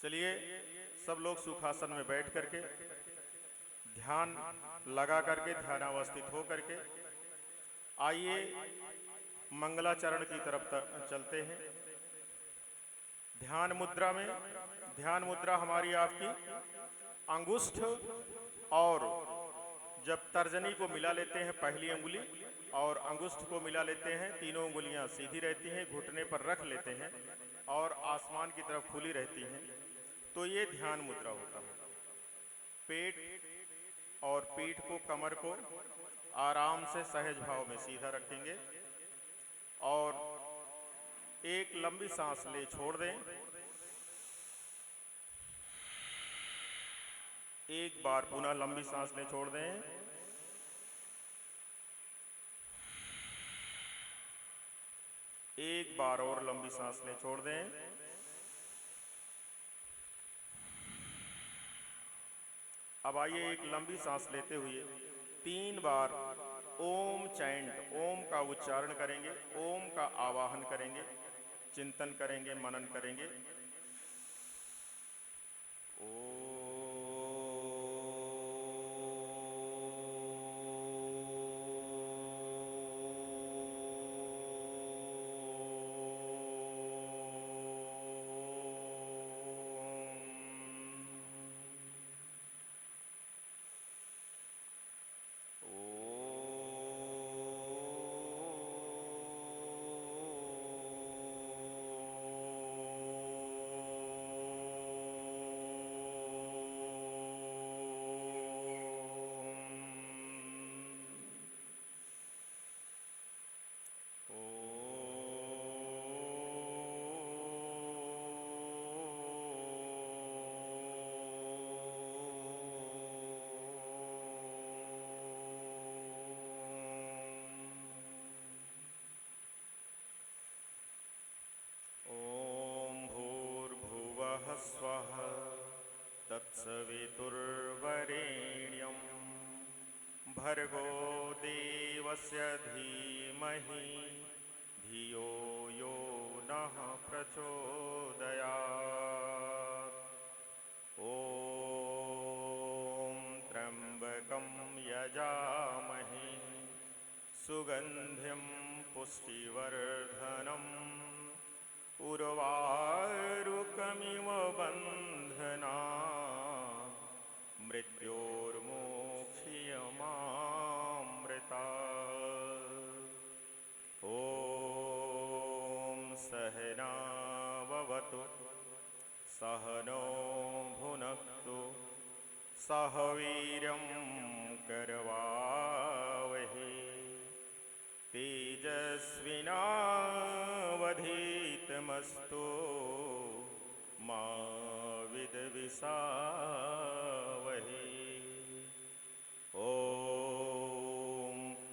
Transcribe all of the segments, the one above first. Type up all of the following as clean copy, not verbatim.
चलिए सब लोग सुखासन में बैठ करके ध्यान लगा करके ध्यानावस्थित हो करके आइए मंगलाचरण की तरफ चलते हैं। ध्यान मुद्रा में, ध्यान मुद्रा हमारी आपकी अंगुष्ठ और जब तर्जनी को मिला लेते हैं पहली अंगुली और अंगुष्ठ को मिला लेते हैं, तीनों उंगलियां सीधी रहती हैं, घुटने पर रख लेते हैं और आसमान की तरफ खुली रहती हैं, तो ये ध्यान मुद्रा होता है। पेट और पीठ को, कमर को आराम से सहज भाव में सीधा रखेंगे और एक लंबी सांस ले छोड़ दें। एक बार पुनः लंबी सांस ले छोड़ दें। एक बार और लंबी सांस ले छोड़ दें। अब आइए एक लंबी सांस लेते हुए 3 बार ओम चैंट, ओम का उच्चारण करेंगे, ओम का आवाहन करेंगे, चिंतन करेंगे, मनन करेंगे। स्वः तत्सवितुर्वरेण्यं भर्गो देवस्य धीमहि धियो यो नः प्रचोदयात्। ॐ त्र्यम्बकं यजामहे सुगन्धिं पुष्टिवर्धनम् उर्वारुकमिव बन्धनात् मृत्योर्मुक्षीयमामृतात्। ॐ सहनाववतु सहनो भुनक्तु सह वीर्यं करवावहै तेजस्विनावधीतमस्तु मा विद्विषावहै। ॐ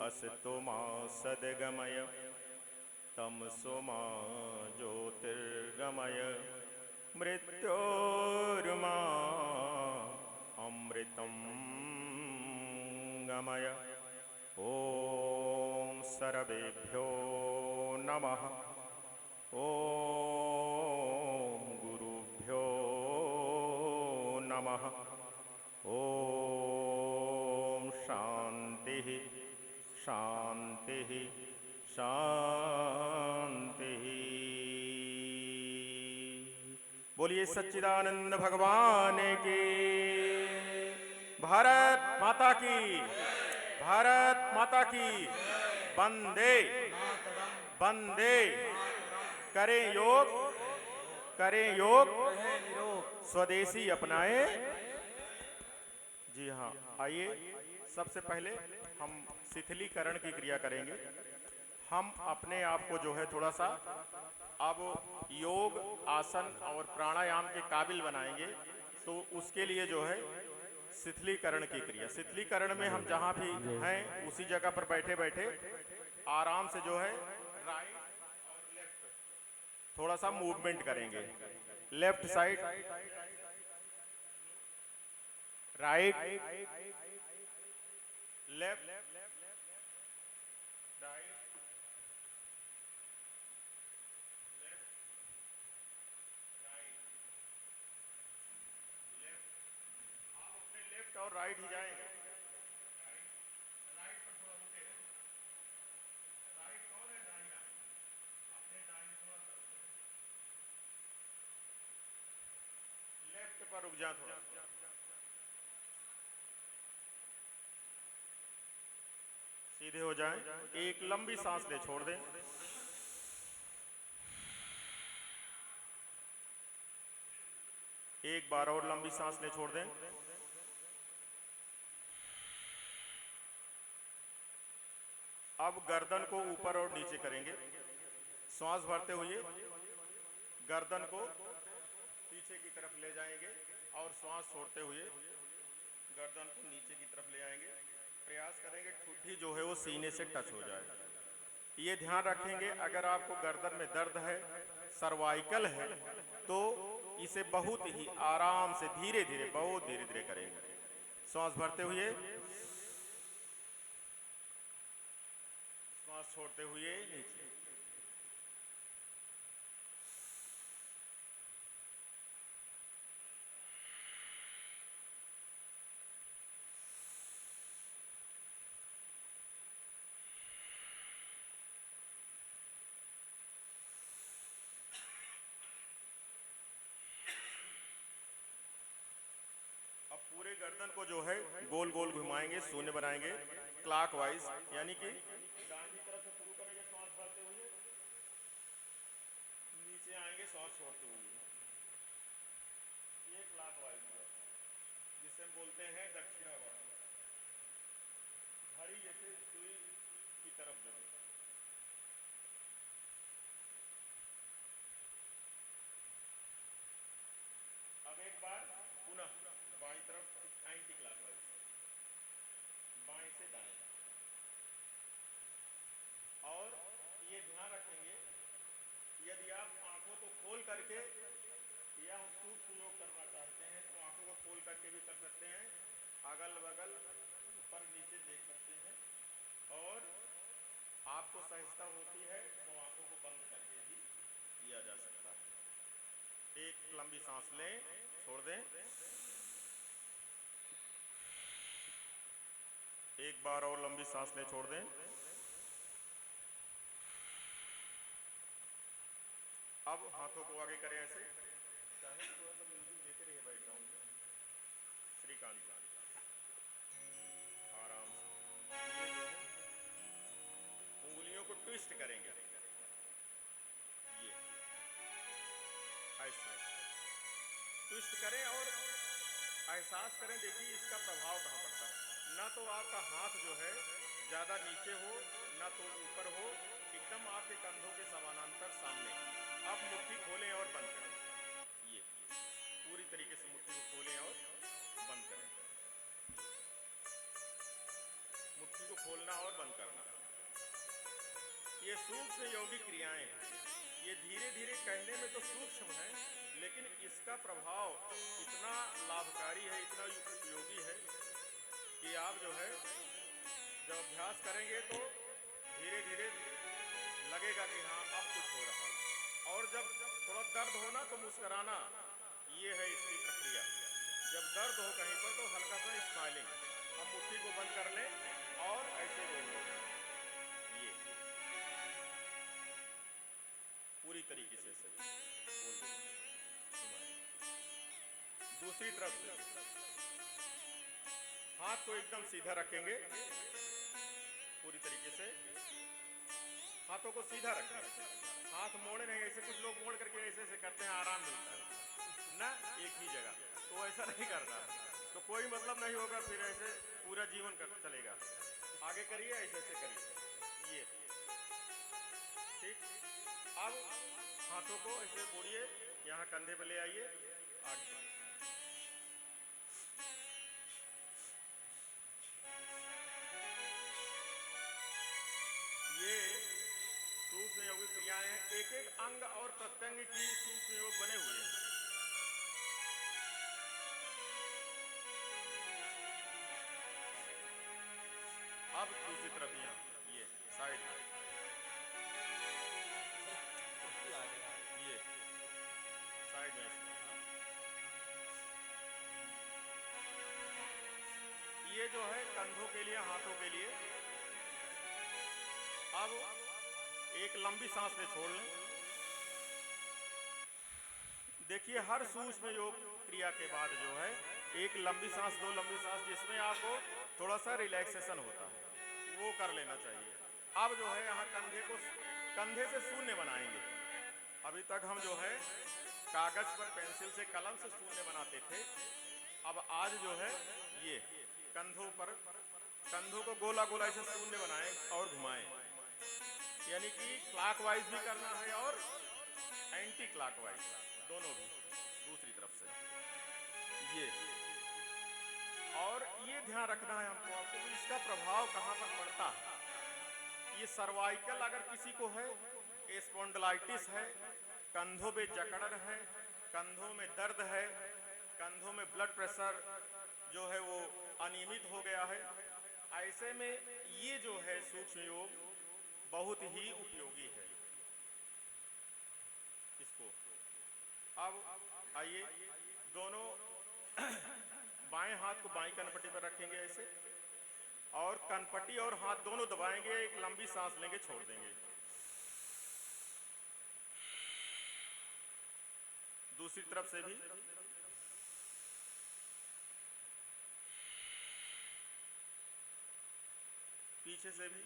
अस्तु मा सद्गमय तमसो मा ज्योतिर्गमय मृत्योर्मा अमृतं गमय। ॐ सर्वेभ्यो नमः। ॐ गुरुभ्यो नमः। ॐ शान्तिः शान्तिः शान्तिः। बोलिए सच्चिदानंद भगवान की। भारत माता की, भारत माता की। वंदे वंदे। करें योग, करें योग, स्वदेशी अपनाएं। जी हाँ, आइए सबसे पहले हम शिथिलीकरण की क्रिया करेंगे। हम अपने आप को जो है थोड़ा सा अब योग, आसन और प्राणायाम के काबिल बनाएंगे, तो उसके लिए जो है शिथिलीकरण की क्रिया। शिथिलीकरण में हम जहां भी हैं उसी जगह पर बैठे बैठे आराम से जो है राइट और लेफ्ट थोड़ा सा मूवमेंट करेंगे। Left side right, left right, right ही जाएंगे। लेफ्ट पर रुक जा थोड़ा। सीधे हो जाएं। एक लंबी सांस ले, छोड़ दें। एक बार और लंबी सांस ले, छोड़ दें। अब गर्दन को ऊपर और नीचे करेंगे। श्वास भरते हुए गर्दन को पीछे की तरफ ले जाएंगे और श्वास छोड़ते हुए गर्दन को नीचे की तरफ ले आएंगे। प्रयास करेंगे ठुड्डी जो है वो सीने से टच हो जाए। ये ध्यान रखेंगे, अगर आपको गर्दन में दर्द है, सर्वाइकल है, तो इसे बहुत ही आराम से धीरे धीरे, बहुत धीरे धीरे करेंगे। श्वास भरते हुए, श्वास छोड़ते हुए नीचे। अब पूरे गर्दन को जो है गोल गोल घुमाएंगे, शून्य बनाएंगे क्लॉकवाइज, यानी कि दाहिनी तरफ से शुरू करेंगे श्वास भरते हुए, नीचे आएंगे श्वास छोड़ते हुए। ये क्लॉकवाइज जिसे हम बोलते हैं दक्षिणावर्त, घड़ी जैसे सुई की तरफ जो है। अब एक बार पुनः बाईं तरफ एंटी क्लॉकवाइज, बाएं से दाएं। और ये ध्यान रखेंगे, यदि आप आंखों को खोल करके या सूक्ष्म योग करना चाहते हैं तो आंखों को खोल करके भी कर सकते हैं, अगल बगल ऊपर नीचे देख सकते हैं, और आपको सहजता होती है तो आंखों को बंद करके भी किया जा सकता है। एक लंबी सांस लें, छोड़ दें। एक बार और लंबी सांस लें, छोड़ दें। अब हाथों को आगे करें ऐसे, चाहे थोड़ा सा म्यूजिक देते रहिए बैकग्राउंड में। श्रीकांत आराम से ये जो है उंगलियों को ट्विस्ट करेंगे, ये ऐसे ट्विस्ट करें और एहसास करें। देखिए इसका प्रभाव कहाँ पड़ता है। ना तो आपका हाथ जो है ज़्यादा नीचे हो, ना तो ऊपर हो, एकदम आपके कंधों के समानांतर सामने। आप मुट्ठी खोलें और बंद करें, ये पूरी तरीके से मुट्ठी को खोलें और बंद करें। मुट्ठी को खोलना और बंद करना, ये सूक्ष्म योगिक क्रियाएं हैं। ये धीरे धीरे कहने में तो सूक्ष्म है, लेकिन इसका प्रभाव इतना लाभकारी है, इतना उपयोगी है कि आप जो है जब अभ्यास करेंगे तो धीरे धीरे लगेगा कि हाँ अब कुछ हो रहा है। और जब थोड़ा दर्द हो ना तो मुस्कुराना, ये है इसकी प्रक्रिया। जब दर्द हो कहीं पर तो हल्का सा स्माइलिंग, हम मुट्ठी को बंद कर लें और ऐसे बोल दें, ये पूरी तरीके से बोल दें। दूसरी तरफ से हाथ को एकदम सीधा रखेंगे, पूरी तरीके से हाथों को सीधा रखें, हाथ मोड़े नहीं। ऐसे कुछ लोग मोड़ करके ऐसे ऐसे करते हैं, आराम मिलता है ना एक ही जगह, तो ऐसा नहीं करना, तो कोई मतलब नहीं होगा, फिर ऐसे पूरा जीवन कर चलेगा। आगे करिए, ऐसे ऐसे करिए, ये ठीक। अब हाथों को ऐसे मोड़िए, यहाँ कंधे पे ले आइए, आगे ये सूक्ष्म योगिक क्रियाएं हैं। एक एक अंग और प्रत्यंग की सूक्ष्म योग बने हुए हैं। अब दूसरी तरफ यहाँ ये साइड में, ये साइड में ये जो है कंधों के लिए, हाथों के लिए। अब एक लंबी सांस ले छोड़ लें। देखिए हर सूक्ष्म योग क्रिया के बाद जो है एक लंबी सांस, दो लंबी सांस, जिसमें आपको थोड़ा सा रिलैक्सेशन होता है, वो कर लेना चाहिए। अब जो है यहाँ कंधे से शून्य बनाएंगे। अभी तक हम जो है कागज पर पेंसिल से, कलम से शून्य बनाते थे। अब आज जो है ये कंधों को गोला गोला ऐसे शून्य बनाएं और घुमाएं, यानी कि क्लॉकवाइज भी करना है और एंटी क्लॉकवाइज, दोनों भी दूसरी तरफ से ये। और ये ध्यान रखना है हमको, आपको कि इसका प्रभाव कहाँ पर पड़ता है। ये सर्वाइकल अगर किसी को है, स्पॉन्डिलाइटिस है, कंधों में जकड़न है, कंधों में दर्द है, कंधों में ब्लड प्रेशर जो है वो अनियमित हो गया है, ऐसे में ये जो है सूक्ष्म योग बहुत ही उपयोगी है इसको। अब आइए दोनों बाएं हाथ को बाएं कनपट्टी पर रखेंगे ऐसे, और कनपट्टी और हाथ दोनों दबाएंगे, एक लंबी सांस लेंगे, छोड़ देंगे। दूसरी तरफ से भी पीछे से भी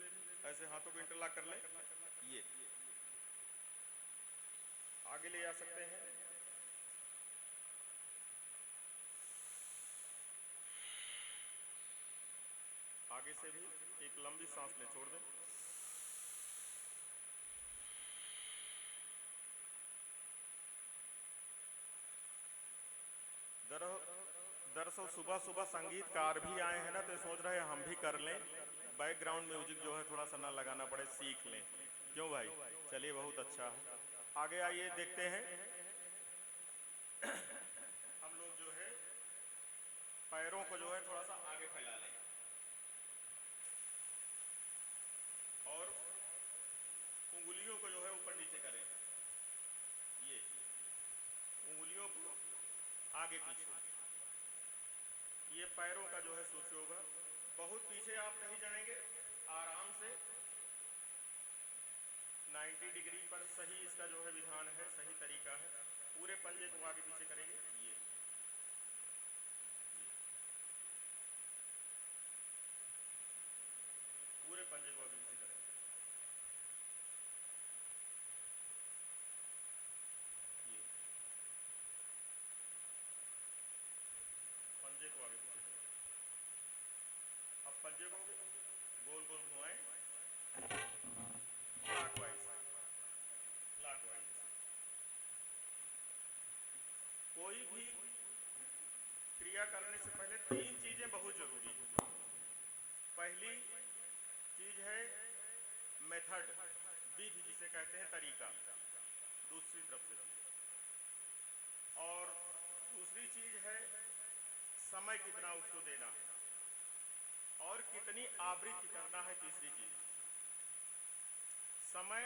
ऐसे हाथों को इंटरलॉक कर लें, ये आगे ले जा सकते हैं। आगे से भी एक लंबी सांस लें, छोड़ दें। दरअसल सुबह सुबह संगीतकार भी आए हैं ना, तो सोच रहे हैं हम भी कर लें, बैकग्राउंड म्यूजिक जो है थोड़ा सा ना लगाना पड़े, सीख लें। क्यों भाई? चलिए बहुत अच्छा है। आगे आइए देखते हैं। हम लोग जो है पैरों को जो है थोड़ा सा आगे फैला लें और उंगलियों को जो है ऊपर नीचे करें, ये उंगलियों को आगे पीछे। ये पैरों का जो है सूक्ष्म योग है। बहुत पीछे आप नहीं जाएंगे, आराम से 90 डिग्री पर सही इसका जो है विधान है, सही तरीका है। पूरे पंजे को आगे पीछे करेंगे, ये पूरे पंजे को आगे पीछे करेंगे, ये पंजे को आगे पीछे करेंगे। अब पंजे को गोल गोल घुमाएं, क्लॉकवाइज क्लॉकवाइज। कोई भी क्रिया करने से पहले तीन चीजें बहुत जरूरी है। पहली चीज है मेथड, विधि जिसे कहते हैं, तरीका, दूसरी तरफ से। और दूसरी चीज है समय कितना उसको देना है, और कितनी आवृत्ति करना है। तीसरी चीज समय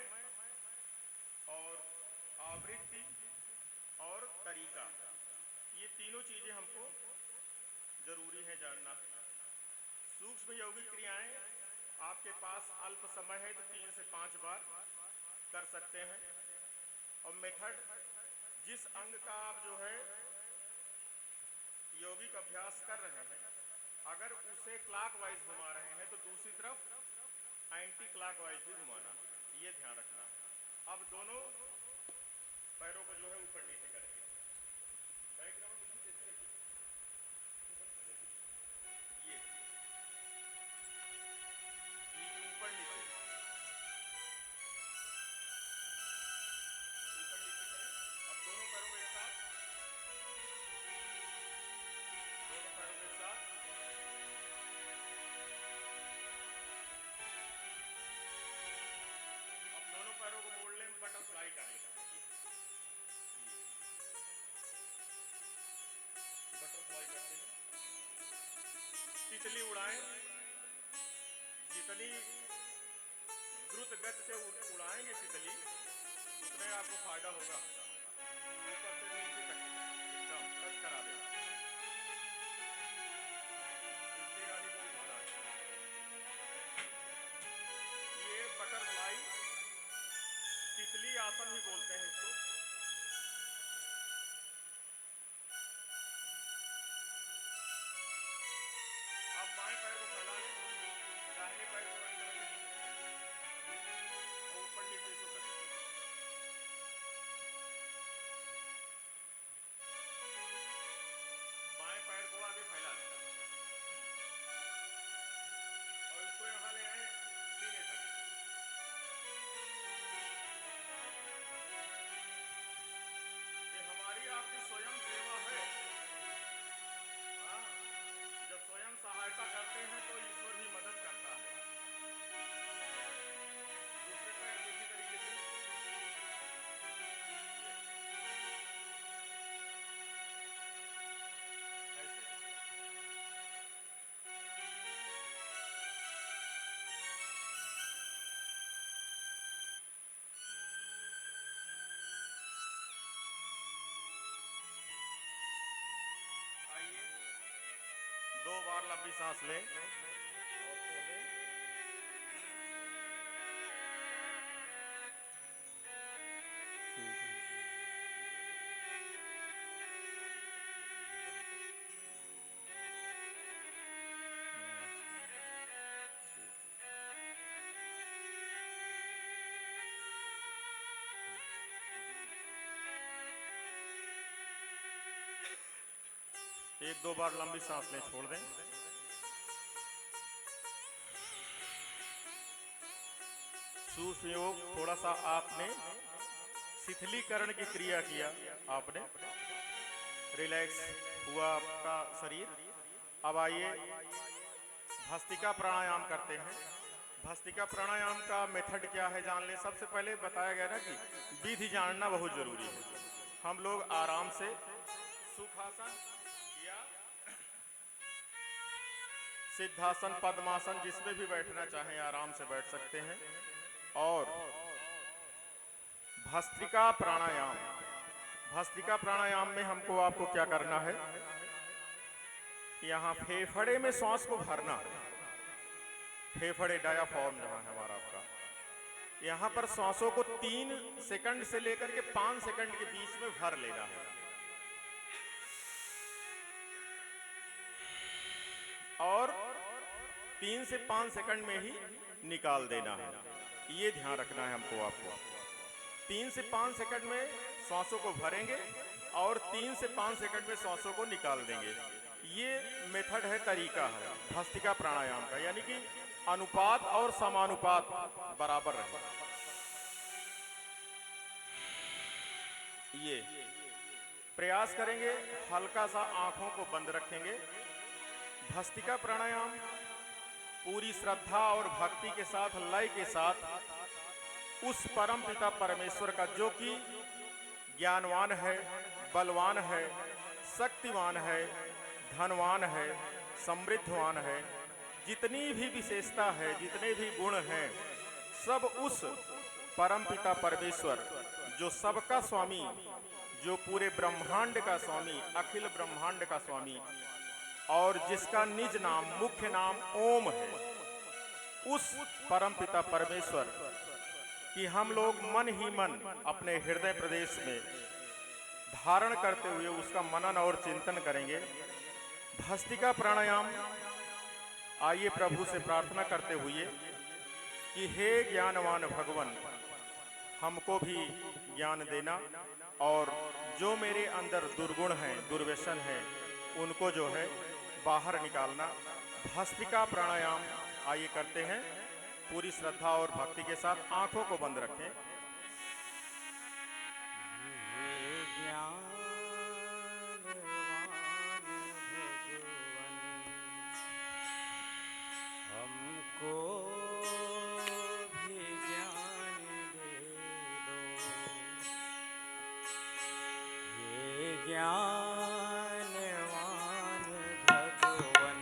और आवृत्ति और तरीका, ये तीनों चीजें हमको जरूरी है जानना। सूक्ष्म यौगिक क्रियाएं आपके पास अल्प समय है तो 3 से 5 बार कर सकते हैं। और मेथड, जिस अंग का आप जो है यौगिक अभ्यास कर रहे हैं, अगर उसे क्लॉकवाइज घुमा रहे हैं तो दूसरी तरफ एंटी क्लॉकवाइज भी घुमाना, ये ध्यान रखना है। अब दोनों पैरों को जो है ऊपर नीचे करेंगे, बैकग्राउंड ये ऊपर नीचे करें। अब दोनों पैरों को एक साथ, दोनों पैरों के साथ, अब दोनों पैरों को मोड़ लें, बटरफ्लाई करें, बटरफ्लाई करते हैं। तितली उड़ाएं, जितनी द्रुत गति से उड़ाएंगे तितली, उतने आपको फायदा होगा। ऊपर से नीचे तक एकदम टच करा दें। तितली रानी को आसन ही बोलते हैं इसको। आप बाएं पैर को फैला लें, दाहिने पैर को बाईं तरफ और ऊपर नीचे इसको करें। बाएं पैर को आगे फैला लें और इसको यहाँ ले आए सीने तक। ये हमारी आपकी स्वयं सेवा है। हाँ, जब स्वयं सहायता करते हैं तो ईश्वर भी मदद करता है। दूसरे पैर को इसी तरीके से ऐसे। आइए, 2 बार लंबी सांस लें और छोड़ें। एक 2 बार लंबी सांस लें, छोड़ दें। सुसंयोग थोड़ा सा आपने शिथिलीकरण की क्रिया किया, आपने रिलैक्स हुआ आपका शरीर। अब आइए भस्त्रिका प्राणायाम करते हैं। भस्त्रिका प्राणायाम का मेथड क्या है जान लें। सबसे पहले बताया गया ना कि विधि जानना बहुत जरूरी है। हम लोग आराम से सुखासन या सिद्धासन, पद्मासन, जिसमें भी बैठना चाहें आराम से बैठ सकते हैं। और भस्त्रिका प्राणायाम, भस्त्रिका प्राणायाम में हमको आपको क्या करना है, यहाँ फेफड़े में सांस को भरना है। फेफड़े डायाफ्राम जहाँ है हमारा आपका, यहाँ पर सांसों को 3 सेकंड से लेकर के 5 सेकंड के बीच में भर लेना है और 3 से 5 सेकंड में ही निकाल देना है। ये ध्यान रखना है हमको आपको। 3 से 5 सेकंड में सांसों को भरेंगे और 3 से 5 सेकंड में सांसों को निकाल देंगे। ये मेथड है, तरीका है भस्त्रिका प्राणायाम का, यानी कि अनुपात और समानुपात बराबर रहे। ये प्रयास करेंगे, हल्का सा आंखों को बंद रखेंगे। भस्त्रिका प्राणायाम पूरी श्रद्धा और भक्ति के साथ, लय के साथ उस परम पिता परमेश्वर का, जो कि ज्ञानवान है, बलवान है, शक्तिवान है, धनवान है, समृद्धवान है, जितनी भी विशेषता है, जितने भी गुण हैं, सब उस परम पिता परमेश्वर जो सबका स्वामी, जो पूरे ब्रह्मांड का स्वामी, अखिल ब्रह्मांड का स्वामी और जिसका निज नाम, मुख्य नाम ओम है, उस परम पिता परमेश्वर कि हम लोग मन ही मन अपने हृदय प्रदेश में धारण करते हुए उसका मनन और चिंतन करेंगे। भस्त्रिका प्राणायाम आइए प्रभु से प्रार्थना करते हुए कि हे ज्ञानवान भगवान, हमको भी ज्ञान देना और जो मेरे अंदर दुर्गुण हैं, दुर्व्यसन हैं, उनको जो है बाहर निकालना। भस्त्रिका प्राणायाम आइए करते हैं पूरी श्रद्धा और भक्ति के साथ। आंखों को बंद रखें। हमको भी ज्ञान दे दो, हे ज्ञानवान भगवन।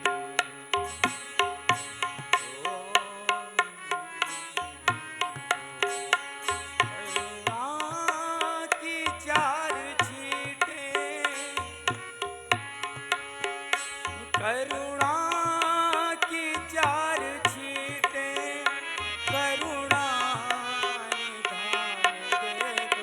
करुणा की 4 छींटें, करुणा की 4 छींटें, करुणा निधान दे दो।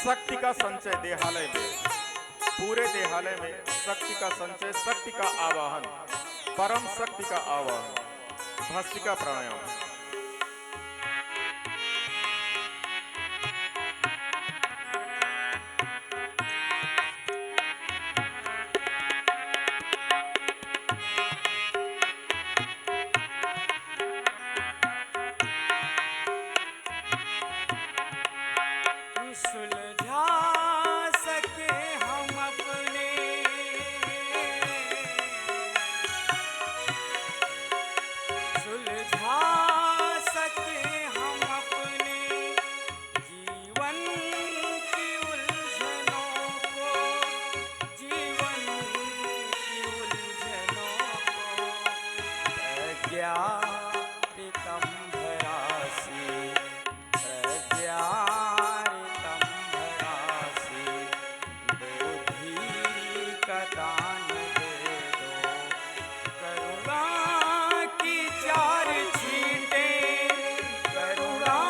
शक्ति का संचय देहालय में, पूरे देहालय में शक्ति का संचय, शक्ति का आवाहन, परम शक्ति का आवाहन, भस्त्रिका प्राणायाम। सुलझा सके हम अपने सुलझा सके हम अपने जीवन की उलझनों को, जीवन की उलझनों को प्रज्ञापितम भरासि, प्रज्ञापितम भरासि, बुद्धि का दान दे दो, करुणा की चार छींटें, करुणा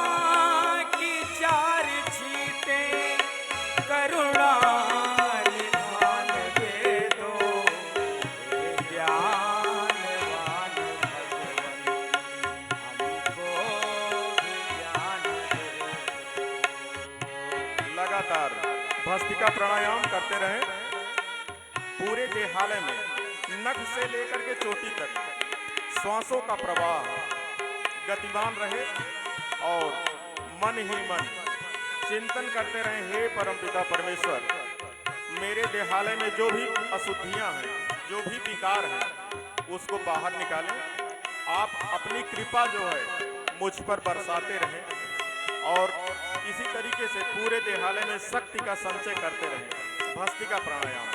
की चार छींटें, करुणा निधान दे दो, हे ज्ञानवान भगवन, हमको भी ज्ञान दे दो। लगातार भस्त्रिका प्राणायाम करते रहें। पूरे देहालय में नख से लेकर के चोटी तक श्वासों का प्रवाह गतिमान रहे और मन ही मन चिंतन करते रहें, हे परमपिता परमेश्वर, मेरे देहालय में जो भी अशुद्धियां हैं, जो भी विकार हैं, उसको बाहर निकालें। आप अपनी कृपा जो है मुझ पर बरसाते रहें और इसी तरीके से पूरे देहालय में शक्ति का संचय करते रहें। भस्त्रिका प्राणायाम।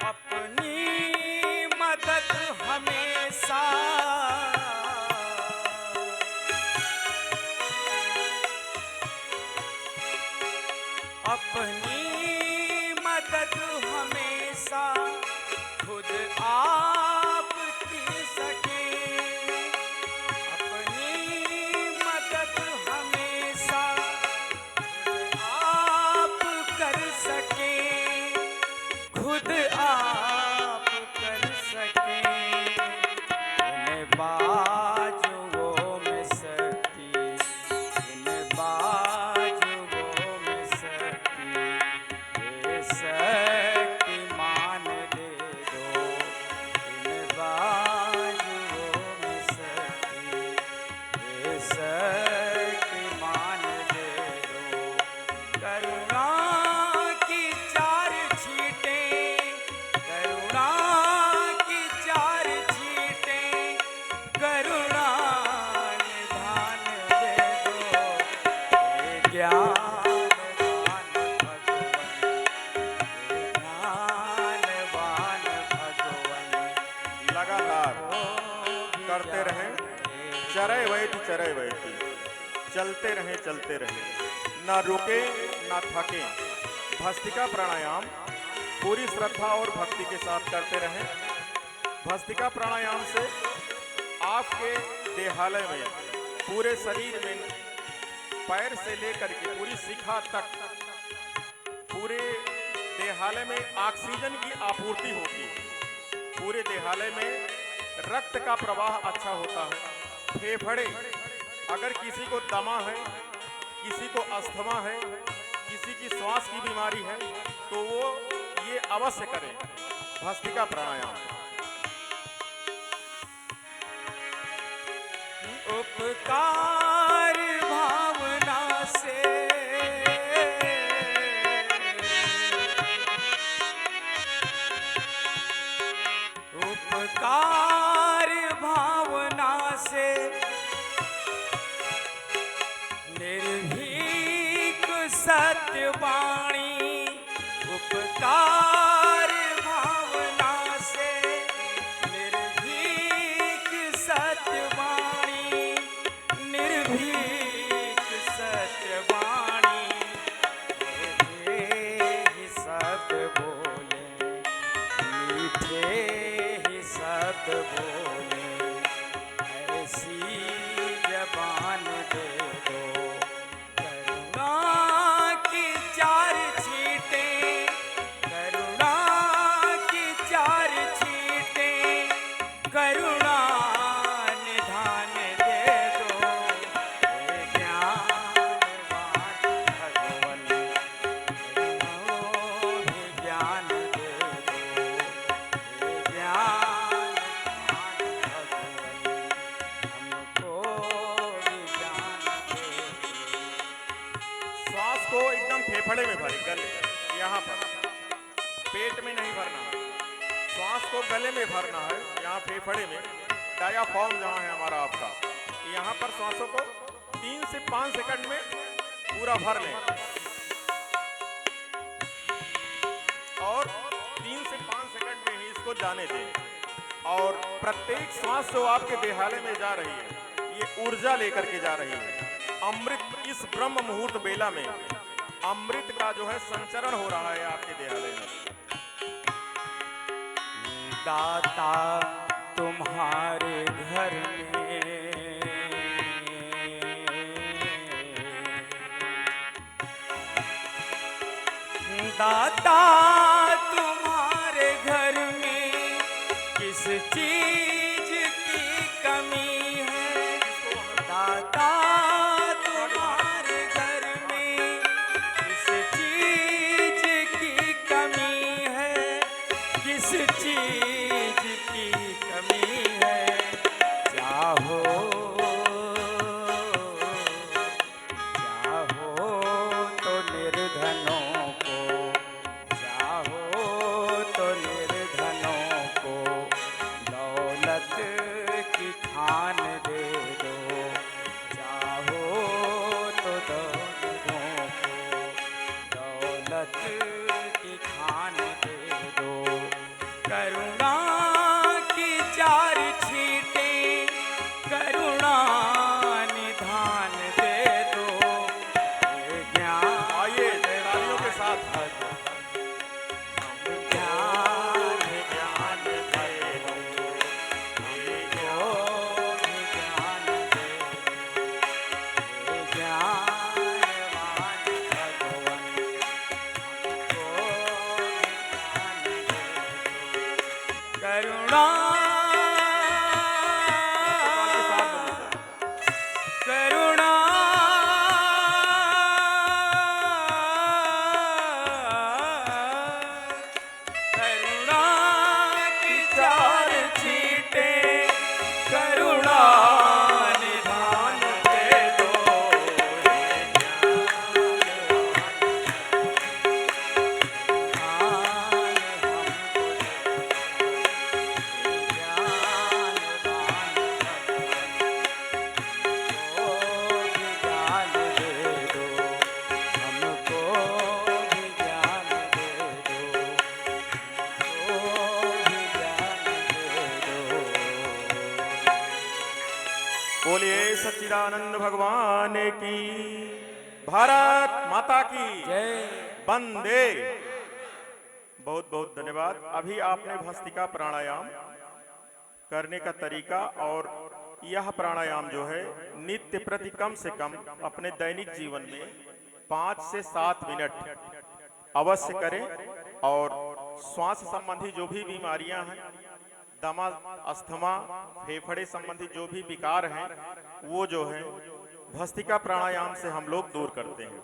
अपनी मदद हमेशा अपनी मदद हमेशा खुद आप की सके, अपनी मदद हमेशा खुद आप कर सके, खुद आप कर सके, इन बाजुओं में शक्ति, इन बाजुओं में शक्ति, ये शक्तिमान दे दो, इन बाजुओं में शक्ति, ये शक्तिमान दे दो, करुणा की चार छींटें, करुणा की चार छींटें, करुणा निधान दे दो, हे ज्ञानवान भगवन, हे ज्ञानवान भगवन, लगातार करते रहें। चरय वैति, चलते रहें, ना रुके ना थके। भस्त्रिका प्राणायाम पूरी श्रद्धा और भक्ति के साथ करते रहें। भस्त्रिका प्राणायाम से आपके देहालय में, पूरे शरीर में, पैर से लेकर के पूरी शिखा तक, पूरे देहालय में ऑक्सीजन की आपूर्ति होती है। पूरे देहालय में रक्त का प्रवाह अच्छा होता है। फेफड़े, अगर किसी को दमा है, किसी को अस्थमा है, किसी की श्वास की बीमारी है, तो वो ये अवश्य करें, भस्त्रिका प्राणायाम। उपकार भावना से उपकार भावना से निर्भीक सत्यवाणी, उपकार भावना से निर्भीक सत्यवाणी, निर्भीक सत्यवाणी, मीठे ही शब्द बोले, मीठे ही शब्द बोले, फेफड़े में भरे, गले यहाँ पर, पेट में नहीं भरना है, श्वास को गले में भरना है, यहाँ फेफड़े में, डायाफ्राम जहाँ है हमारा आपका, यहाँ पर श्वासों को 3 से 5 सेकंड में पूरा भर लें और 3 से 5 सेकंड में ही इसको जाने दें। और प्रत्येक श्वास जो आपके देहालय में जा रही है, ये ऊर्जा लेकर के जा रही है। अमृत, इस ब्रह्म मुहूर्त बेला में अमृत का जो है संचरण हो रहा है आपके देहालय में। दाता तुम्हारे घर में दाता तुम्हारे घर में किस चीज की कमी है। दाता तुम्हारे घर में किस चीज की कमी है, किस चीज की कमी है। चाहो चाहो तो निर्धनों को, चाहो तो निर्धनों को दौलत की खान दे दो। चाहो तो दौलतों को दौलत की खान दे दो। करुणा की 4 छींटें करुणा निधान दे दो। ये ज्ञान आइए तालियों के साथ, ज्ञान ज्ञान दे दो। हमको भी ज्ञान दे दो। ये ज्ञानवान भगवान हमको भी ज्ञान दे दो। करुणा करुणा करुणा की 4 छींटें करुणा निधान दे दो। बोलिए सच्चिदानंद भगवान की, भारत माता की जय। वंदे। बहुत बहुत धन्यवाद। अभी आपने भस्त्रिका प्राणायाम करने का तरीका, और यह प्राणायाम जो है नित्य प्रति कम से कम अपने दैनिक जीवन में 5 से 7 मिनट अवश्य करें। और श्वास संबंधी जो भी बीमारियां हैं, दमा, अस्थमा, फेफड़े संबंधी जो भी विकार हैं, वो जो है भस्त्रिका प्राणायाम से हम लोग दूर करते हैं।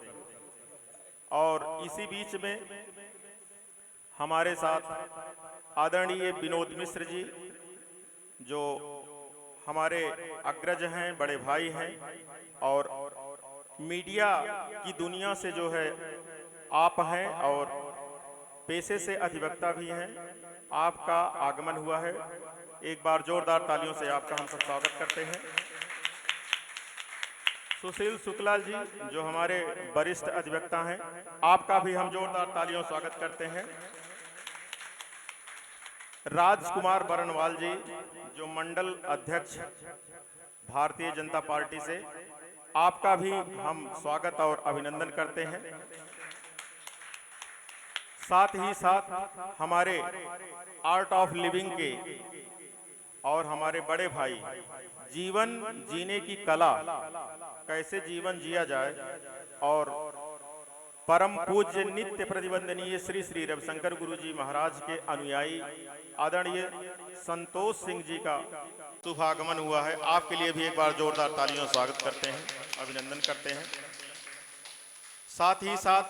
और इसी बीच में हमारे साथ आदरणीय विनोद मिश्र जी, जो हमारे अग्रज हैं, बड़े भाई हैं, और मीडिया की दुनिया से जो है आप हैं और पेशे से अधिवक्ता भी हैं। आपका आगमन हुआ है, एक बार जोरदार तालियों से आपका हम सब स्वागत करते हैं। सुशील शुक्ला जी, जो हमारे वरिष्ठ अधिवक्ता हैं, आपका भी हम जोरदार तालियों से स्वागत करते हैं। राजकुमार बरनवाल जी, जो मंडल अध्यक्ष भारतीय जनता पार्टी से, आपका भी हम स्वागत और अभिनंदन करते हैं। साथ ही साथ हमारे आर्ट ऑफ लिविंग के और हमारे बड़े भाई, जीवन जीने की कला, कैसे जीवन जिया जाए, और परम पूज्य नित्य प्रतिवंदनीय श्री श्री रविशंकर गुरु जी महाराज के अनुयायी आदरणीय संतोष सिंह जी का शुभागमन हुआ है। आपके लिए भी एक बार जोरदार तालियों से स्वागत करते हैं, अभिनंदन करते हैं। साथ ही साथ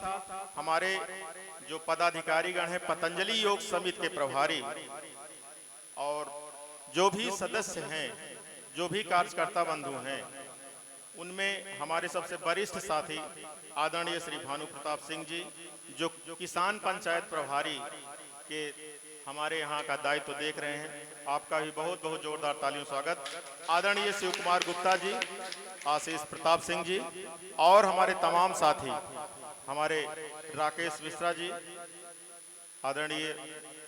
हमारे जो पदाधिकारीगण हैं, पतंजलि योग समिति के प्रभारी और जो भी सदस्य हैं, जो भी कार्यकर्ता बंधु हैं, उनमें हमारे सबसे वरिष्ठ साथी आदरणीय श्री भानु प्रताप सिंह जी, जो किसान पंचायत प्रभारी के हमारे यहाँ का दायित्व देख रहे हैं। आपका भी बहुत बहुत जोरदार तालियों स्वागत। आदरणीय शिव कुमार गुप्ता जी, आशीष प्रताप सिंह जी और हमारे तमाम साथी, हमारे राकेश मिश्रा जी, आदरणीय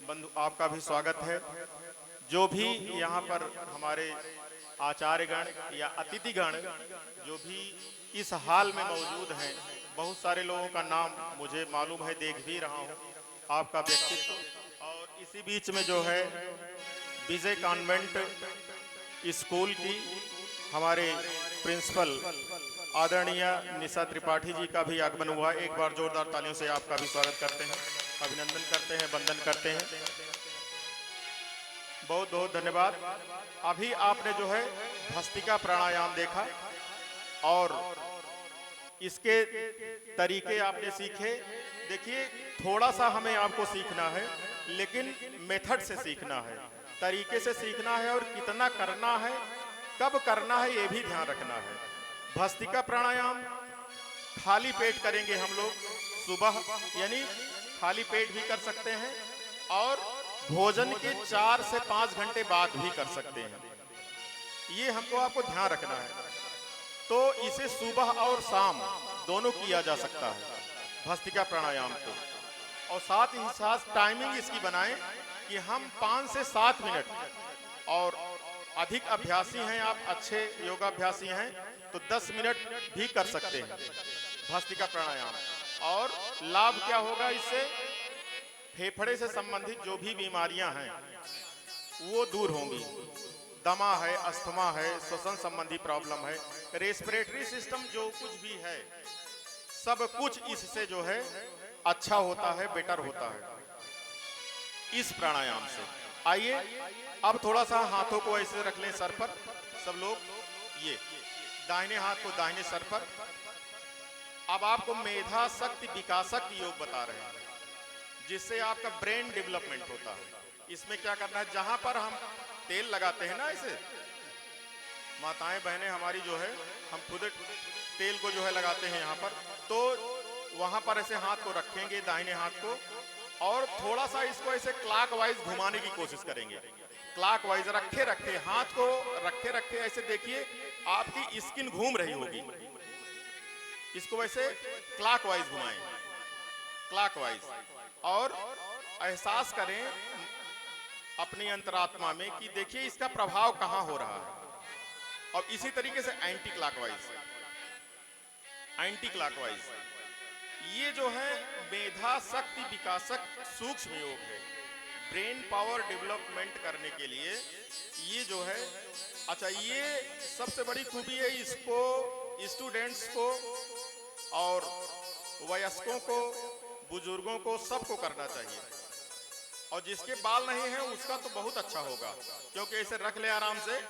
बंधु, आपका भी स्वागत है। जो भी यहाँ पर हमारे आचार्यगण या अतिथिगण जो भी इस हाल में मौजूद हैं, बहुत सारे लोगों का नाम मुझे मालूम है, देख भी रहा हूँ आपका व्यक्तित्व। और इसी बीच में जो है विजय कॉन्वेंट स्कूल की हमारे प्रिंसिपल आदरणीय निशा त्रिपाठी जी का भी आगमन हुआ। एक बार जोरदार तालियों से आपका भी स्वागत करते हैं, अभिनंदन करते हैं, वंदन करते हैं। बहुत बहुत धन्यवाद। अभी आपने जो है भस्त्रिका प्राणायाम देखा और इसके तरीके आपने सीखे। देखिए, थोड़ा सा हमें आपको सीखना है, लेकिन मेथड से सीखना है, तरीके से सीखना है, और कितना करना है, कब करना है, ये भी ध्यान रखना है। भस्त्रिका प्राणायाम खाली पेट करेंगे हम लोग सुबह, यानी खाली पेट भी कर सकते हैं और भोजन के 4 से 5 घंटे बाद भी कर सकते हैं। ये हमको आपको ध्यान रखना है। तो इसे सुबह और शाम दोनों किया जा सकता है भस्त्रिका प्राणायाम को, और साथ ही साथ टाइमिंग इसकी बनाएं कि हम 5 से 7 मिनट, और अधिक अभ्यासी हैं आप, अच्छे योगाभ्यासी हैं तो 10 मिनट भी कर सकते हैं भस्त्रिका प्राणायाम। और लाभ क्या होगा इससे? फेफड़े से संबंधित जो भी बीमारियां हैं वो दूर होंगी। दमा है, अस्थमा है, श्वसन संबंधी प्रॉब्लम है, रेस्पिरेटरी सिस्टम जो कुछ भी है, सब कुछ इससे जो है अच्छा होता है, बेटर होता है इस प्राणायाम से। आइए अब थोड़ा सा हाथों को ऐसे रख लें सर पर सब लोग, ये दाहिने हाथ को दाहिने सर पर। अब आपको मेधा शक्ति विकासक योग बता रहे हैं, जिससे आपका ब्रेन डेवलपमेंट होता है। इसमें क्या करना है, जहां पर हम तेल लगाते हैं ना, ऐसे माताएं बहनें हमारी जो है, हम खुद तेल को जो है लगाते हैं यहाँ पर, तो वहां पर ऐसे हाथ को रखेंगे, दाहिने हाथ को, और थोड़ा सा इसको ऐसे क्लॉकवाइज घुमाने की कोशिश करेंगे। क्लॉकवाइज रखे रखे हाथ को रखे रखे ऐसे देखिए आपकी स्किन घूम रही होगी। इसको वैसे क्लॉकवाइज घुमाएं, क्लॉकवाइज, और एहसास करें अपनी अंतरात्मा में कि देखिए इसका प्रभाव कहां हो रहा है। और इसी तरीके से एंटी क्लॉकवाइज, एंटी क्लॉकवाइज, ये जो है मेधा शक्ति विकासक सूक्ष्म योग है, ब्रेन पावर डेवलपमेंट करने के लिए ये जो है। अच्छा, ये सबसे बड़ी खूबी है, इसको स्टूडेंट्स को और वयस्कों को, बुजुर्गों को, सबको करना चाहिए। और जिसके बाल नहीं है उसका तो बहुत अच्छा होगा, क्योंकि ऐसे रख ले आराम से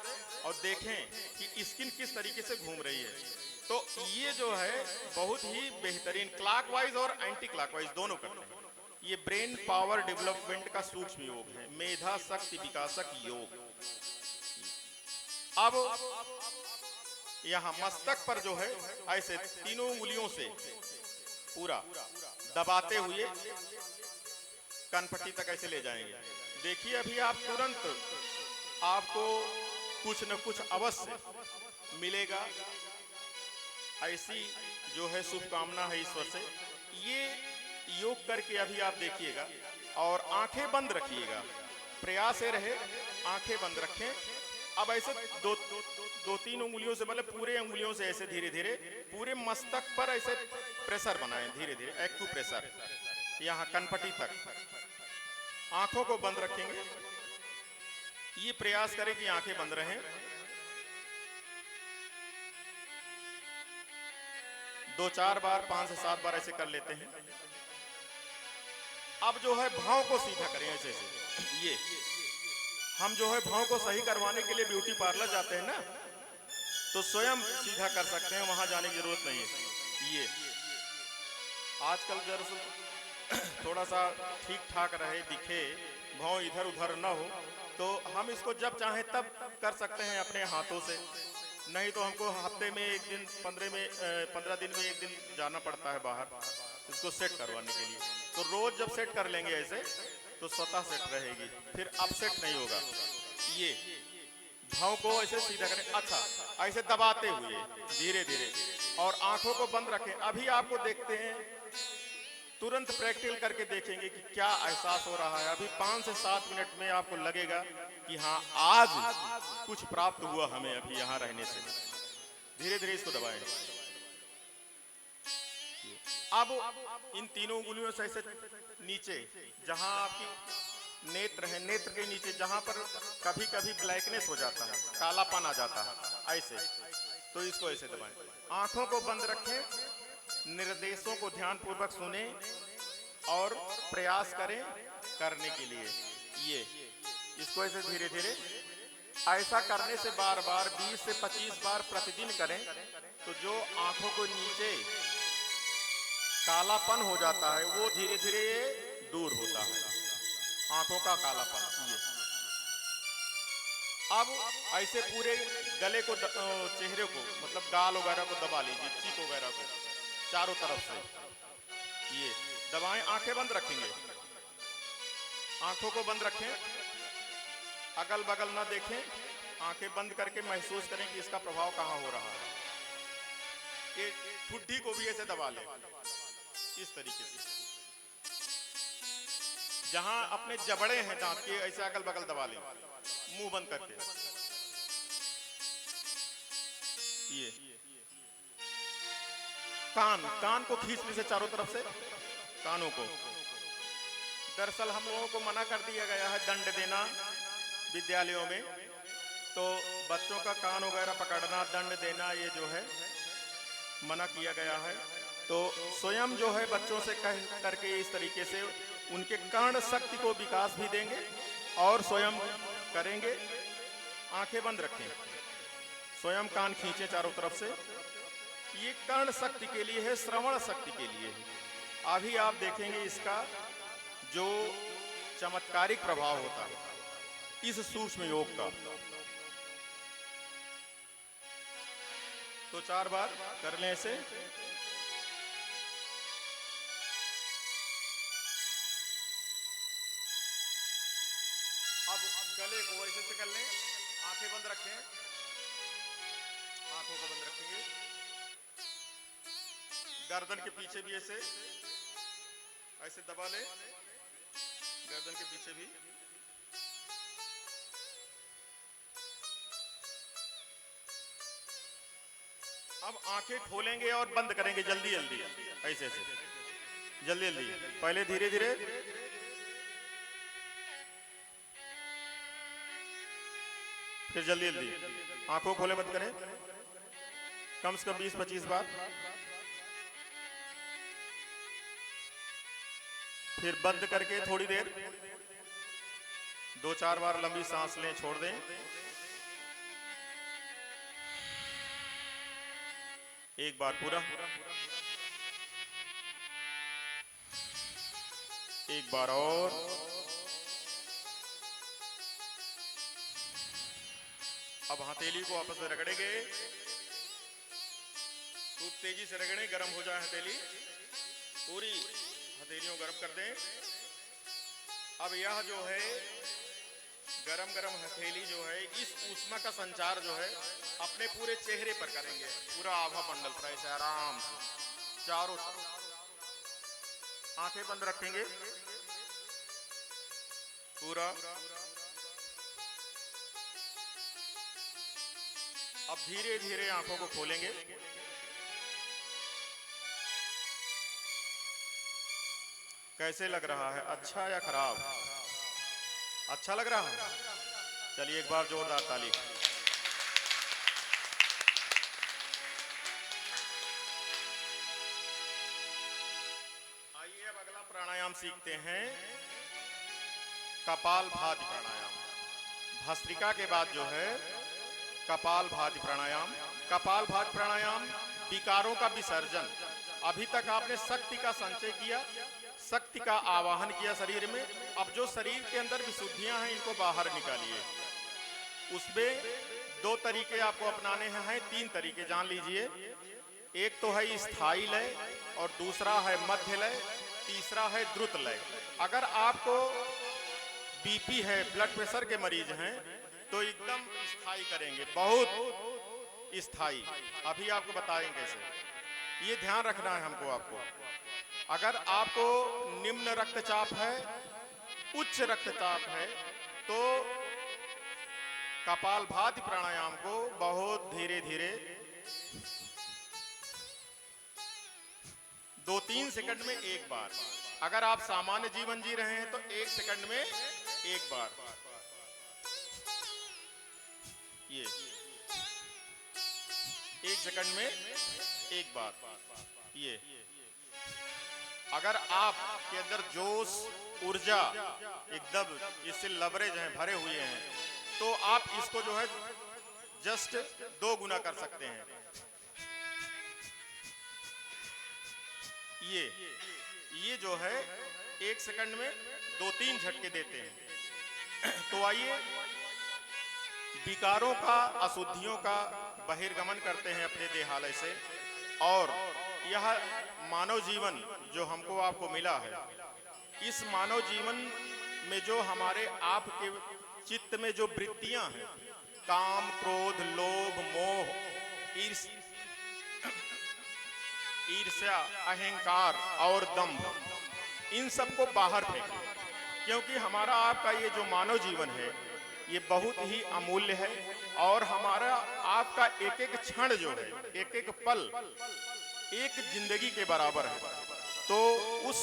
और देखें कि स्किन किस तरीके से घूम रही है। तो ये जो है बहुत ही बेहतरीन क्लॉकवाइज और एंटी क्लॉकवाइज दोनों करते हैं। ये ब्रेन पावर डेवलपमेंट का सूक्ष्म योग है, मेधा शक्ति विकासक योग। अब यहाँ मस्तक पर जो है ऐसे तीनों उंगलियों से पूरा दबाते हुए कनपट्टी तक ऐसे ले जाएंगे। देखिए अभी आप तुरंत आपको कुछ न कुछ अवश्य मिलेगा, ऐसी जो है शुभकामना है ईश्वर से। ये योग करके अभी आप देखिएगा, और आंखें बंद रखिएगा, प्रयास ये रहे आंखें बंद रखें। अब ऐसे दो तीन उंगलियों से, मतलब पूरे उंगलियों से ऐसे धीरे धीरे पूरे मस्तक पर ऐसे प्रेशर बनाएं, धीरे धीरे एक्यू प्रेशर यहाँ कनपट्टी तक। आंखों को बंद रखेंगे, ये प्रयास करें कि आंखें बंद रहें। 2-4 बार, 5 से 7 बार ऐसे कर लेते हैं। अब जो है भाव को सीधा करें ऐसे ऐसे। ये हम जो है भाव को सही करवाने के लिए ब्यूटी पार्लर जाते हैं ना, तो स्वयं सीधा कर सकते हैं, वहां जाने की जरूरत नहीं है। ये आजकल दरअसल थोड़ा सा ठीक ठाक रहे, दिखे, भाव इधर उधर न हो, तो हम इसको जब चाहें तब कर सकते हैं अपने हाथों से। नहीं तो हमको हफ्ते में एक दिन 15 दिन में एक दिन जाना पड़ता है बाहर इसको सेट करवाने के लिए। तो रोज जब सेट कर लेंगे ऐसे तो स्वतः सेट रहेगी, फिर अपसेट नहीं होगा। ये भाव को ऐसे सीधा करें, अच्छा ऐसे दबाते हुए धीरे धीरे, और आंखों को बंद रखें। अभी आपको देखते हैं, तुरंत प्रैक्टिकल करके देखेंगे कि क्या एहसास हो रहा है। अभी 5 से 7 मिनट में आपको लगेगा कि हाँ आज कुछ प्राप्त हुआ हमें अभी यहाँ रहने से। धीरे धीरे इसको दबाएं। अब इन तीनों उंगलियों से ऐसे नीचे, जहां आपकी नेत्र है, नेत्र के नीचे जहां पर कभी कभी ब्लैकनेस हो जाता है, कालापन आ जाता है ऐसे, तो इसको ऐसे दबाएं। आंखों को बंद रखें, निर्देशों को ध्यान पूर्वक सुने और प्रयास करें करने के लिए। ये इसको ऐसे धीरे धीरे ऐसा करने से बार बार 20 से 25 बार प्रतिदिन करें तो जो आंखों को नीचे कालापन हो जाता है वो धीरे धीरे दूर होता है, आंखों का कालापन। ये अब ऐसे पूरे गले को चेहरे को मतलब गाल वगैरह को दबा लीजिए, चीक वगैरह को चारों तरफ से ये दबाएं। आंखें बंद रखेंगे, आंखों को बंद रखें, अगल बगल ना देखें, आंखें बंद करके महसूस करें कि इसका प्रभाव कहाँ हो रहा है। ये ठुड्डी को भी ऐसे दबा लें इस तरीके से, जहां अपने जबड़े हैं दांत के ऐसे अगल बगल दबा लें मुंह बंद करके। ये कान को खींचने से चारों तरफ से कानों को। दरअसल हम लोगों को मना कर दिया गया है दंड देना विद्यालयों में, तो बच्चों का कान वगैरह पकड़ना, दंड देना, ये जो है मना किया गया है। तो स्वयं जो है बच्चों से कह करके इस तरीके से उनके कर्ण शक्ति को विकास भी देंगे और स्वयं करेंगे। आंखें बंद रखें, स्वयं कान खींचे चारों तरफ से। ये कर्ण शक्ति के लिए है, श्रवण शक्ति के लिए है। अभी आप देखेंगे इसका जो चमत्कारिक प्रभाव होता है इस सूक्ष्म योग का। तो 4 बार कर लें इसे। अब गले को ऐसे से कर लें, आंखें बंद रखें, आंखों को बंद रखेंगे, गर्दन के पीछे भी ऐसे ऐसे दबा लें, गर्दन के पीछे भी। अब आंखें खोलेंगे और बंद करेंगे जल्दी जल्दी, ऐसे ऐसे जल्दी जल्दी, पहले धीरे धीरे, फिर जल्दी जल्दी। आंखों खोले बंद करें कम से कम 20-25 बार, फिर बंद करके थोड़ी देर 2-4 बार लंबी सांस लें, छोड़ दें। एक बार पूरा, एक बार और, अब हथेली को आपस में रगड़ेंगे, खूब तेजी से रगड़ें, गर्म हो जाए हथेली, पूरी हथेलियों गर्म कर दें। अब यह जो है गरम गरम हथेली जो है, इस ऊष्मा का संचार जो है अपने पूरे चेहरे पर करेंगे, पूरा आभा मंडल पर ऐसे आराम से चारों तरफ। आंखें बंद रखेंगे पूरा। अब धीरे धीरे आंखों को खोलेंगे, कैसे लग रहा है, अच्छा या खराब? अच्छा लग रहा है? चलिए एक बार जोरदार ताली। आइए अब अगला प्राणायाम सीखते हैं, कपालभाति प्राणायाम। भस्त्रिका के बाद जो है कपालभाति प्राणायाम। कपालभाति प्राणायाम विकारों का विसर्जन। अभी तक आपने शक्ति का संचय किया, शक्ति का आवाहन किया शरीर में। अब जो शरीर के अंदर विशुद्धियां हैं इनको बाहर निकालिए। उसमें दो तरीके आपको अपनाने हैं, तीन तरीके जान लीजिए। एक तो है स्थाई लय और दूसरा है मध्य लय, तीसरा है द्रुत लय। अगर आपको बीपी है, ब्लड प्रेशर के मरीज हैं, तो एकदम स्थाई करेंगे, बहुत स्थाई। अभी आपको बताएंगे कैसे, ये ध्यान रखना है हमको आपको। अगर आपको निम्न रक्तचाप है, उच्च रक्तचाप है, तो कपालभाति प्राणायाम को बहुत धीरे धीरे 2-3 सेकंड में एक बार, अगर आप सामान्य जीवन जी रहे हैं तो 1 सेकंड में एक बार, ये 1 सेकंड में एक बार, ये। अगर आपके अंदर जोश, ऊर्जा एकदम इससे लबरेज हैं, भरे हुए हैं, तो आप इसको जो है जस्ट 2 गुना कर सकते हैं। ये जो है 1 सेकंड में 2-3 झटके देते हैं। तो आइए विकारों का, अशुद्धियों का बहिर्गमन करते हैं अपने देहालय से। और यह मानव जीवन जो हमको आपको मिला है, इस मानव जीवन में जो हमारे आपके चित्त में जो वृत्तियां हैं, काम, क्रोध, लोभ, मोह, ईर्ष्या, अहंकार और दंभ, इन सबको बाहर फेंकें। क्योंकि हमारा आपका ये जो मानव जीवन है, ये बहुत ही अमूल्य है। और हमारा आपका एक एक क्षण जो है, एक एक पल एक जिंदगी के बराबर है। तो उस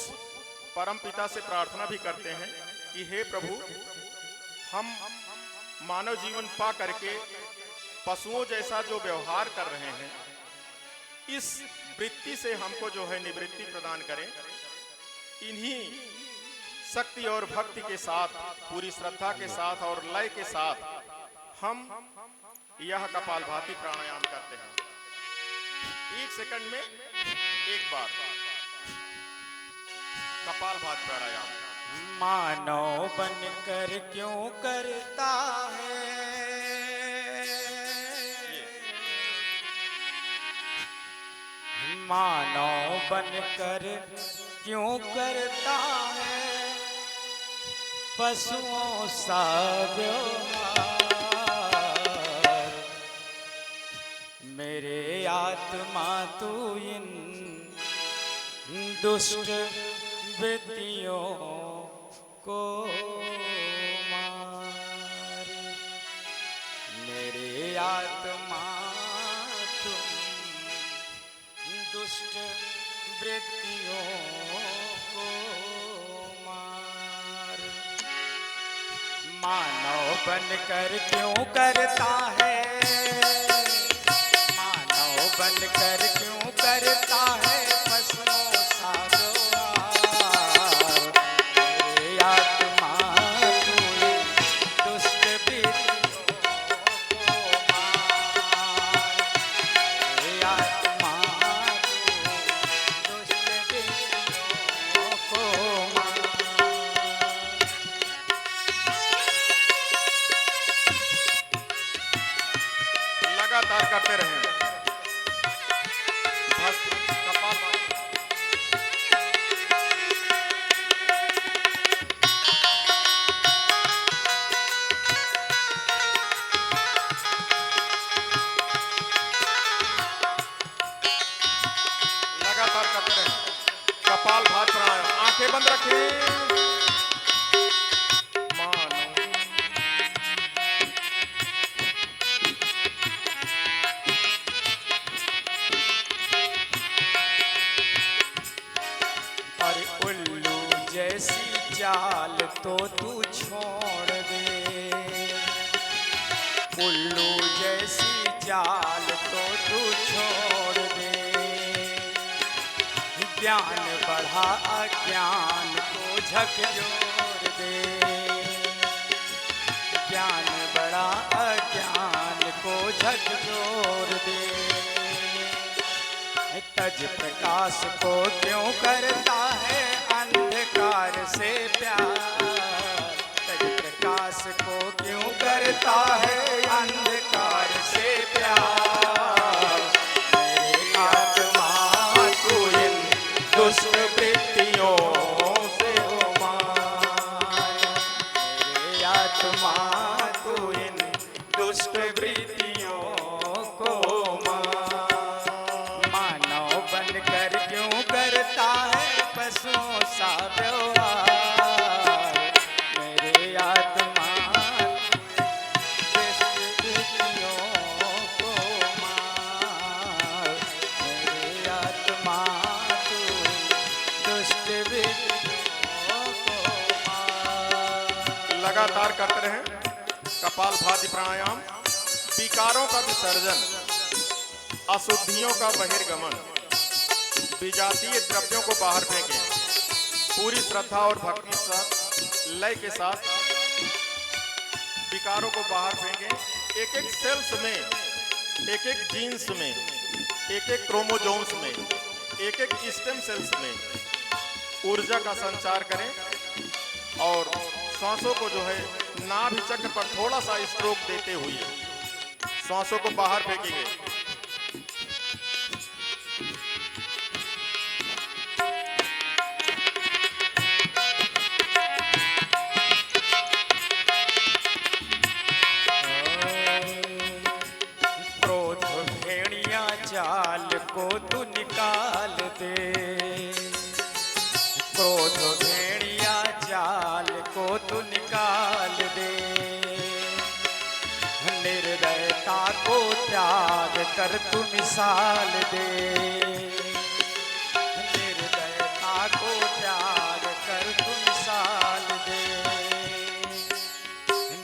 परम पिता से प्रार्थना भी करते हैं कि हे प्रभु, हम मानव जीवन पा करके पशुओं जैसा जो व्यवहार कर रहे हैं, इस वृत्ति से हमको जो है निवृत्ति प्रदान करें। इन्हीं शक्ति और भक्ति के साथ, पूरी श्रद्धा के साथ और लय के साथ हम यह कपालभाति प्राणायाम करते हैं। 1 सेकंड में एक बार कपालभाति प्राणायाम। मानव बनकर क्यों करता है, मानव बनकर क्यों करता है पशुओं सा व्यवहार। मेरे आत्मा तू इन दुष्ट वृत्तियों को मार। मेरे आत्मा तुम दुष्ट वृत्तियों को मार। मानव बनकर क्यों करता है, मानव बनकर क्यों करता है पशुओं सा व्यवहार। मेरे आत्मा तू दुष्ट वृत्तियों को मार। मेरे आत्मा तू दुष्ट वृत्तियों को मार। लगातार करते रहें। कपालभाति। लगातार करते रहें कपालभाति प्राणायाम। आंखें बंद रखें। जैसी चाल तो तू छोड़ दे, उल्लू जैसी चाल तो तू छोड़ दे। ज्ञान बढ़ा अज्ञान को झकझोर दे, ज्ञान बढ़ा अज्ञान को झकझोर दे। तज प्रकाश को क्यों करता है अंधकार से प्यार, तज प्रकाश को क्यों करता है कपालभाति प्राणायाम। विकारों का विसर्जन, अशुद्धियों का बहिर्गमन, विजातीय द्रव्यों को बाहर फेंकें। पूरी श्रद्धा और भक्ति के साथ, लय के साथ विकारों को बाहर फेंकें। एक एक सेल्स में, एक एक जीन्स में, एक एक क्रोमोजोम्स में, एक एक स्टेम सेल्स में ऊर्जा का संचार करें और सांसों को जो है नाभि चक्र पर थोड़ा सा स्ट्रोक देते हुए सांसों को बाहर फेंकेंगे। क्रोध भेड़िया जाल को तू निकाल दे, क्रोध भेड़िया जाल को तू निकाल दे। निर्दयता को त्याग कर तू मिसाल दे, निर्दयता को त्याग कर तू मिसाल दे।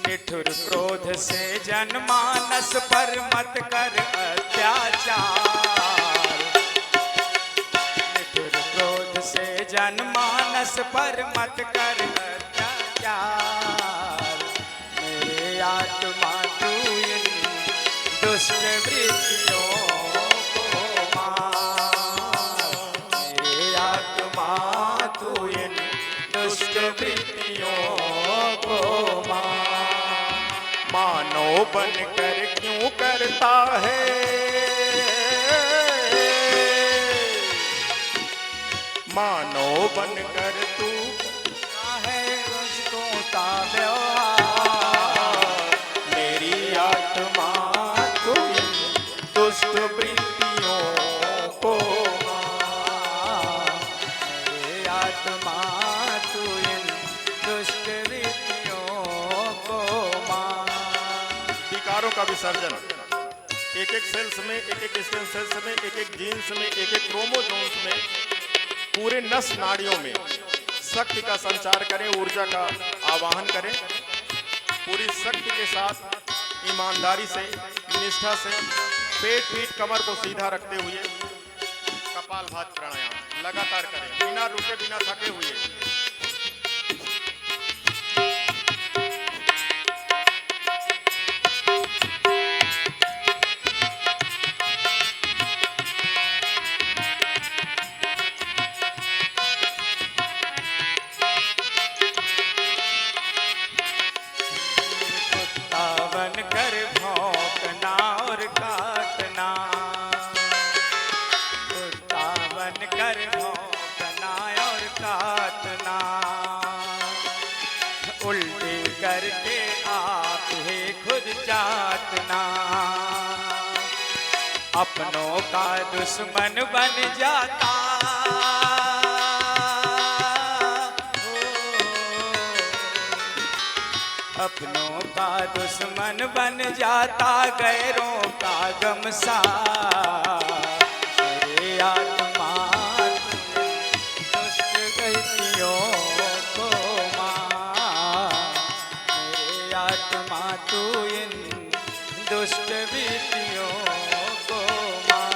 निठुर क्रोध से जनमानस पर मत कर अत्याचार, निठुर क्रोध से जनमानस पर मत कर अत्याचार। मेरे आत्मा तू इन दुष्ट वृत्तियों को मार, मेरे आत्मा तू इन दुष्ट वृत्तियों को मार। मानव बनकर क्यों करता है, मानव बनकर तू है उसको ता व्यवहार। मेरी आत्मा तू इन दुष्ट वृत्तियों को मार, मेरे आत्मा तू इन दुष्ट वृत्तियों को मार। विकारों का विसर्जन, एक एक सेल्स में, एक एक स्टेम सेल्स में, एक एक जीन्स में, एक एक क्रोमोसोम्स में, पूरे नस नाड़ियों में शक्ति का संचार करें, ऊर्जा का आवाहन करें। पूरी शक्ति के साथ, ईमानदारी से, निष्ठा से पेट पीठ कमर को सीधा रखते हुए कपालभाति प्राणायाम लगातार करें, बिना रुके, बिना थके हुए। बन कर भौंकना और काटना, कुत्ता बन कर भौंकना और काटना। उल्टी करके आप ही खुद चाटना, अपनों का दुश्मन बन जाता। अपनों का दुश्मन बन जाता, गैरों का गमसार। मेरे आत्मा दुष्ट गतियों को मार, मेरे आत्मा तू इन दुष्ट वृत्तियों को मार।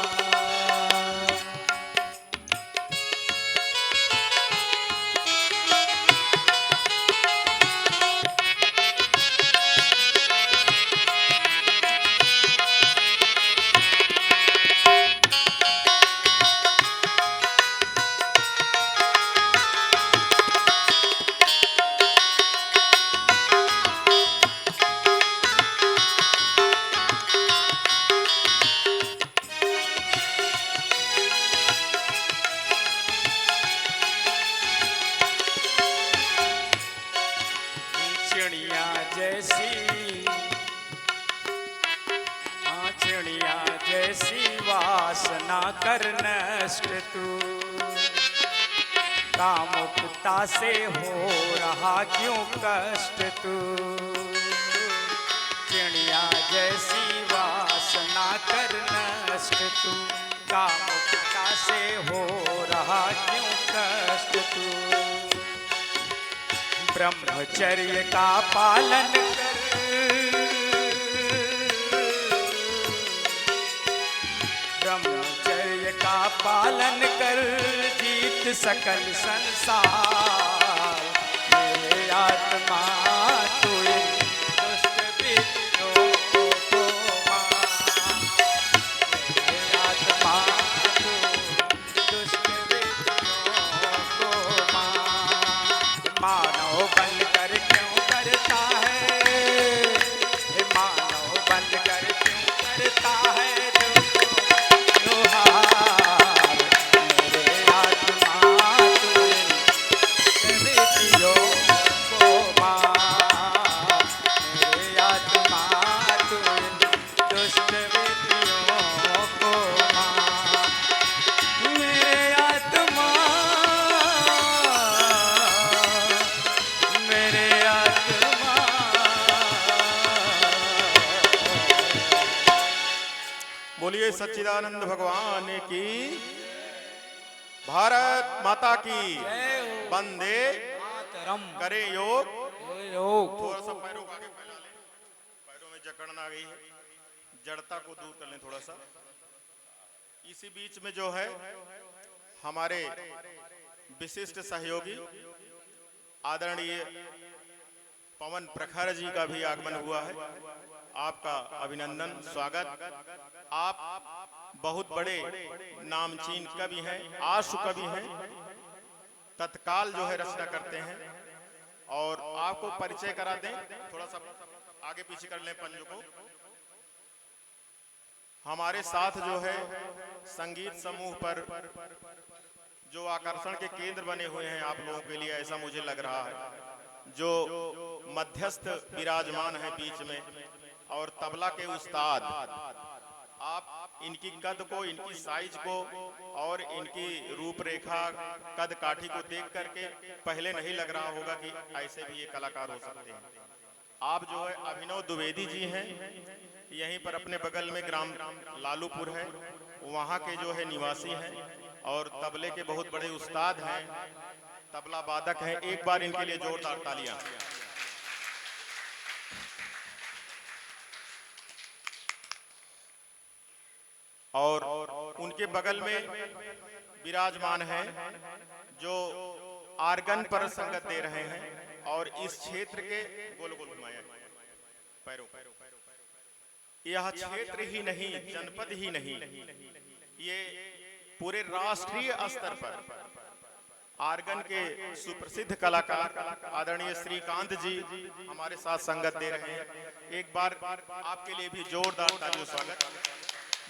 चिड़िया जैसी, हाँ चिड़िया जैसी वासना कर नष्ट तू। कामुकता से हो रहा क्यों कष्ट तू। चिड़िया जैसी वासना कर नष्ट तू। कामुकता से हो रहा क्यों कष्ट तू। ब्रह्मचर्य का पालन कर, सकल संसार, मेरे आत्मा तू इन दुष्ट वृत्तियों को मार, मेरे आत्मा तू दुष्ट वृत्तियों को मार। मानव बनकर क्यों करता है, मानव बनकर क्यों करता है जोहार, मेरे आत्मा तू इन वृत्तियों को मार, मेरे आत्मा तू इन दुष्ट वृत्तियों को मार, मेरे आत्मा, मेरे आत्मा। बोलिए सच्चिदानंद भगवान की, भारत माता की, वंदे मातरम। करे योग। योग थोड़ा सा पैरों को आगे फैला लें, पैरों में जकड़न आ गई है, जड़ता को दूर कर लें थोड़ा सा। इसी बीच में जो है हमारे विशिष्ट सहयोगी आदरणीय पवन प्रखर जी का भी आगमन हुआ है। आपका अभिनंदन, स्वागत। आप बहुत बड़े नामचीन कवि हैं, आशु कवि हैं, तत्काल जो है रचना करते हैं। और आपको परिचय करा दें, थोड़ा सा आगे पीछे कर लें पंजों को। हमारे साथ जो है संगीत समूह पर जो आकर्षण के केंद्र बने हुए हैं आप लोगों के लिए, ऐसा मुझे लग रहा है, जो मध्यस्थ विराजमान है बीच में, और तबला के उस्ताद। आप इनकी कद को, इनकी साइज को और इनकी रूपरेखा, कद काठी को देख करके पहले नहीं लग रहा होगा कि ऐसे भी ये कलाकार हो सकते हैं। आप जो है अभिनव द्विवेदी जी हैं, यहीं पर अपने बगल में ग्राम लालूपुर है, वहाँ के जो है निवासी हैं और तबले के बहुत बड़े उस्ताद हैं, तबला वादक हैं। एक बार इनके लिए जोरदार तालियां। और उनके बगल में विराजमान हैं जो आर्गन पर संगत दे रहे हैं, और इस क्षेत्र के गोल गोल घुमाया पैरों, यह क्षेत्र ही नहीं, जनपद ही नहीं, ये पूरे राष्ट्रीय स्तर पर आर्गन के सुप्रसिद्ध कलाकार आदरणीय श्रीकांत जी हमारे साथ संगत दे रहे हैं। एक बार आपके लिए भी जोरदार तालियों स्वागत।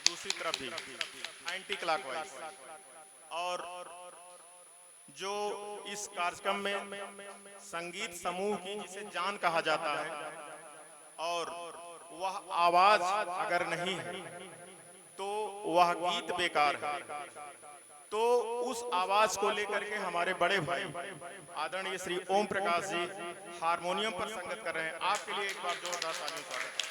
दूसरी तरफ भी एंटी क्लॉकवाइज। और जो इस कार्यक्रम में संगीत समूह की जिसे जान कहा जाता है, और वह आवाज अगर नहीं है तो वह गीत बेकार है। तो उस आवाज को लेकर के हमारे बड़े भाई आदरणीय श्री ओम प्रकाश जी हारमोनियम पर संगत कर रहे हैं। आपके लिए एक बार जोरदार तालियों स्वागत।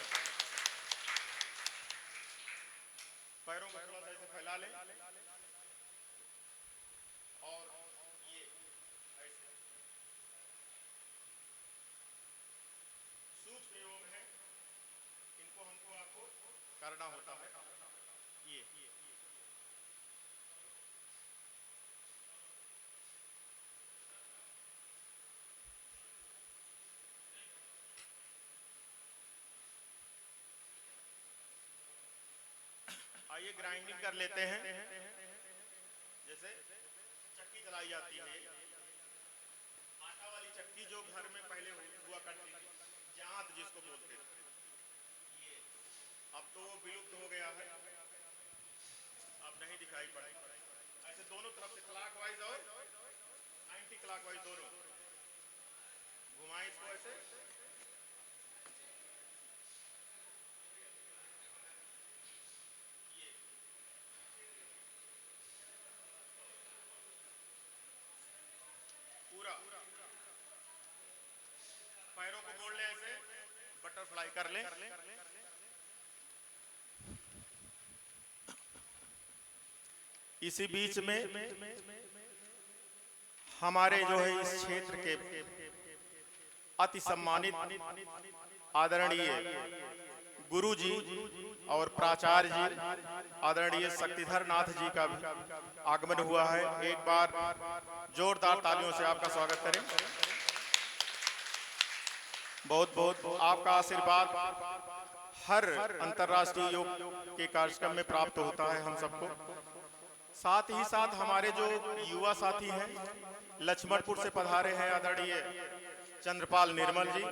पैरों को थोड़ा सा ऐसे फैला लें, और ये ऐसे सूक्ष्म योग है, इनको हमको आपको करना होता है। ये आइए ग्राइंडिंग कर लेते हैं। जैसे चक्की चलाई जाती है, आटा वाली चक्की जो घर में पहले हुआ करती थी, जांत जिसको बोलते थे, ये अब तो वो विलुप्त हो गया है, अब नहीं दिखाई पड़े। ऐसे दोनों तरफ से क्लॉकवाइज और एंटी क्लॉकवाइज दोनों घुमाएं इसको ऐसे। पूरा पैरों को मोड़ लें, ऐसे बटरफ्लाई कर लें। इसी बीच में हमारे जो है इस क्षेत्र के अति सम्मानित आदरणीय गुरु जी और प्राचार्य जी आदरणीय शक्तिधर नाथ जी का भी आगमन हुआ है। एक बार जोरदार तालियों से आपका स्वागत करें। बहुत बहुत आपका आशीर्वाद हर अंतर्राष्ट्रीय योग के कार्यक्रम में प्राप्त होता है हम सबको। साथ ही साथ हमारे जो युवा साथी हैं, लक्ष्मणपुर से पधारे हैं आदरणीय चंद्रपाल निर्मल जी,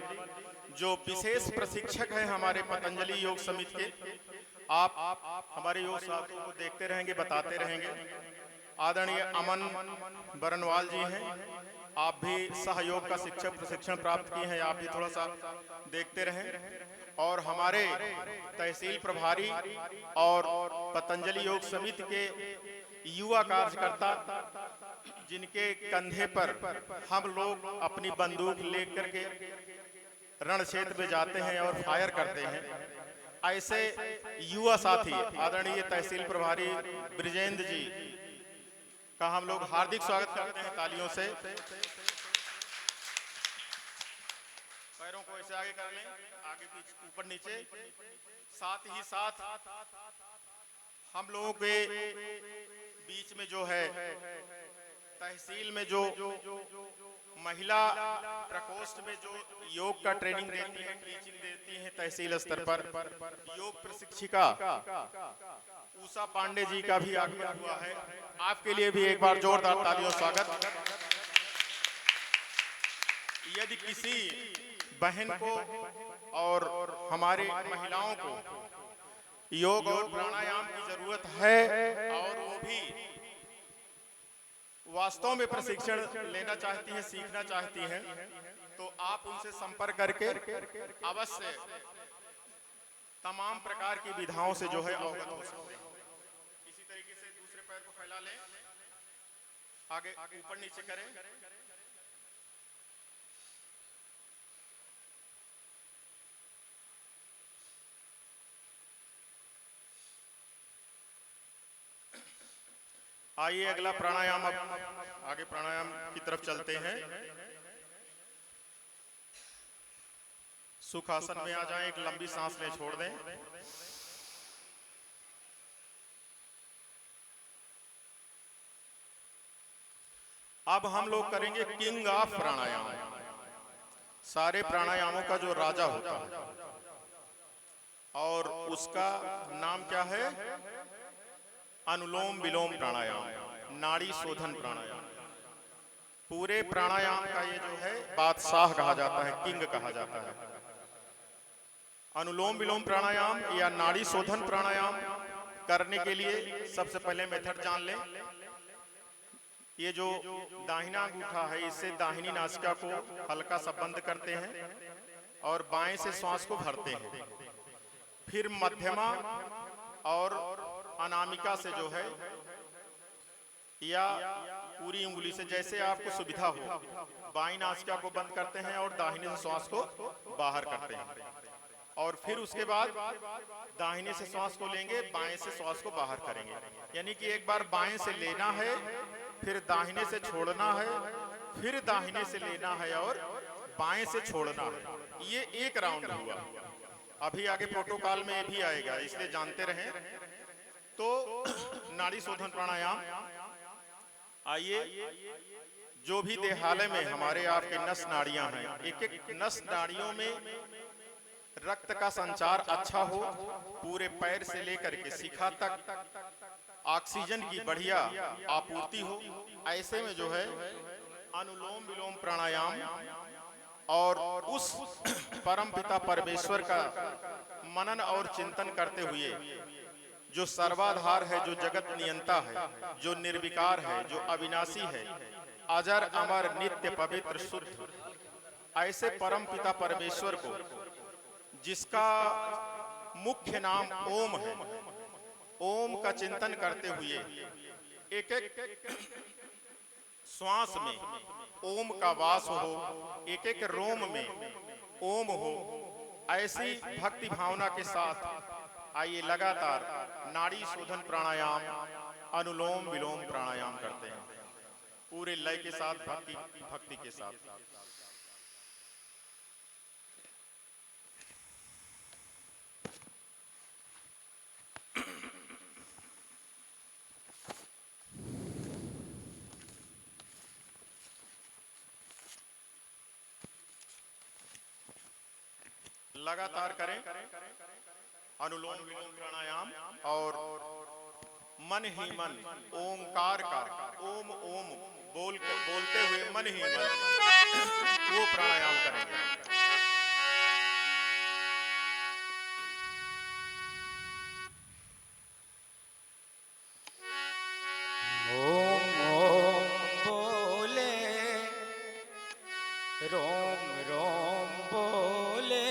जो विशेष प्रशिक्षक हैं हमारे पतंजलि योग समिति के। आप हमारे योग साथियों को देखते रहेंगे, बताते रहेंगे। आदरणीय अमन बरनवाल जी हैं, आप भी सहयोग का शिक्षक प्रशिक्षण प्राप्त किए हैं, आप भी थोड़ा सा देखते रहें। और हमारे तहसील प्रभारी और पतंजलि योग समिति के युवा कार्यकर्ता, जिनके कंधे पर हम लोग अपनी बंदूक लेकर के रण क्षेत्र में जाते हैं और फायर करते हैं, ऐसे युवा साथी आदरणीय तहसील प्रभारी ब्रिजेंद्र जी का हम लोग हार्दिक स्वागत करते हैं तालियों से। पैरों को ऐसे आगे कर लें, आगे पीछे ऊपर नीचे। साथ ही साथ हम लोगों के बीच में जो है तहसील में जो महिला प्रकोष्ठ में जो योग का ट्रेनिंग देती है, टीचिंग देती हैं तहसील स्तर पर, योग प्रशिक्षिका उषा पांडे जी का भी आगमन हुआ है। आपके लिए भी एक बार जोरदार तालियों स्वागत। यदि किसी बहन को और हमारे महिलाओं को योग और प्राणायाम की जरूरत है और वो भी वास्तव में प्रशिक्षण लेना चाहती हैं, सीखना चाहती हैं, तो आप उनसे संपर्क करके अवश्य तमाम प्रकार की विधाओं से जो है अवगत हो सकते हैं। इसी तरीके से दूसरे पैर को फैला लें, आगे ऊपर नीचे करें। आइए अगला प्राणायाम, अब आगे प्राणायाम की तरफ चलते हैं। सुखासन में आ जाएं, एक लंबी सांस लें, छोड़ दें। अब हम लोग करेंगे किंग ऑफ प्राणायाम। सारे प्राणायामों का जो राजा होता है और उसका नाम क्या है? अनुलोम विलोम प्राणायाम, नाड़ी शोधन प्राणायाम। पूरे प्राणायाम का ये जो है बादशाह कहा जाता है, किंग कहा जाता है। अनुलोम विलोम प्राणायाम या नाड़ी शोधन प्राणायाम करने के लिए सबसे पहले मेथड जान लें। ये जो दाहिना अंगूठा है, इससे दाहिनी नासिका को हल्का सा बंद करते हैं और बाएं से श्वास को भरते हैं। फिर मध्यमा और अनामिका से जो है या पूरी उंगली से, जैसे आपको सुविधा हो, बाईं नासिका को बंद करते हैं और दाहिने से श्वास को बाहर करते हैं। और फिर उसके बाद दाहिने से श्वास को लेंगे, बाएं से श्वास को बाहर करेंगे। यानी कि एक बार बाएं से लेना है, फिर दाहिने से छोड़ना है, फिर दाहिने से लेना है और बाएं से छोड़ना है। ये एक राउंड हुआ। अभी आगे प्रोटोकॉल में भी आएगा, इसलिए जानते रहें। तो नाड़ी शोधन प्राणायाम, आइए, जो भी देहालय में हमारे आपके नस नाड़ियां हैं, एक एक नस नाड़ियों में रक्त का संचार अच्छा हो, पूरे पैर से लेकर के शिखा तक ऑक्सीजन की बढ़िया आपूर्ति हो, ऐसे में जो है अनुलोम विलोम प्राणायाम और उस परम पिता परमेश्वर का मनन और चिंतन करते हुए, जो सर्वाधार है, जो जगत नियंता है, जो निर्विकार है, जो अविनाशी है, अजर अमर नित्य पवित्र शुद्ध, ऐसे परम पिता परमेश्वर को, जिसका मुख्य नाम ओम है, ओम का चिंतन करते हुए एक एक श्वास में ओम का वास हो, एक एक रोम में ओम हो, ऐसी भक्ति भावना के साथ आइए लगातार नाड़ी शोधन प्राणायाम, अनुलोम विलोम प्राणायाम करते हैं, पूरे लय के साथ, भक्ति के साथ। लगातार करें अनुलोम विलोम प्राणायाम और मन ही मन ओंकार का ओम ओम बोलते हुए मन ही मन वो प्राणायाम करेंगे। ओम ओम बोले रोम रोम बोले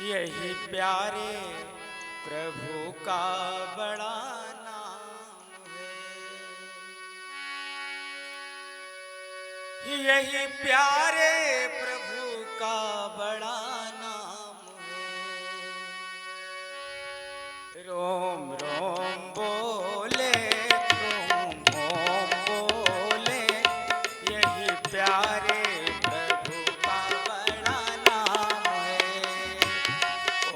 यही प्यारे प्रभु का बड़ा नाम है। यही प्यारे प्रभु का बड़ा नाम है। रोम रोम बोले रोम ओम बोले यही प्यारे प्रभु का बड़ा नाम है।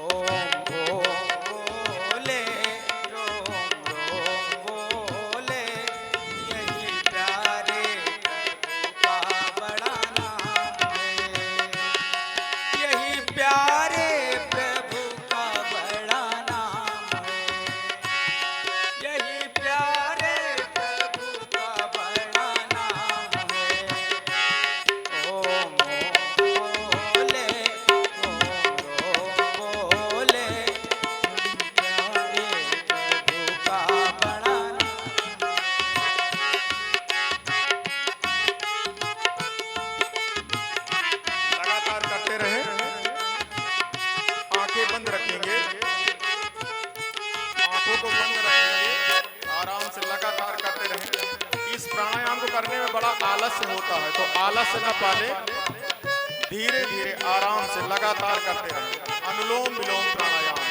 ओम ओम बोले रोम रोम बोले यही प्यारे प्रभु का बड़ा नाम है। यही प्यारे प्रभु का बड़ा नाम है। यही प्यारे प्रभु का बड़ा नाम है। ओम ओम बोले ओम ओम बोले प्यारे प्रभु का बड़ा लगातार करते रहे, आंखें बंद रखेंगे, आंखों को बंद रखेंगे, आराम से लगातार करते रहें। इस प्राणायाम को करने में बड़ा आलस्य होता है, तो आलस्य न पाले, धीरे धीरे आराम से लगातार करते रहें। अनुलोम विलोम प्राणायाम।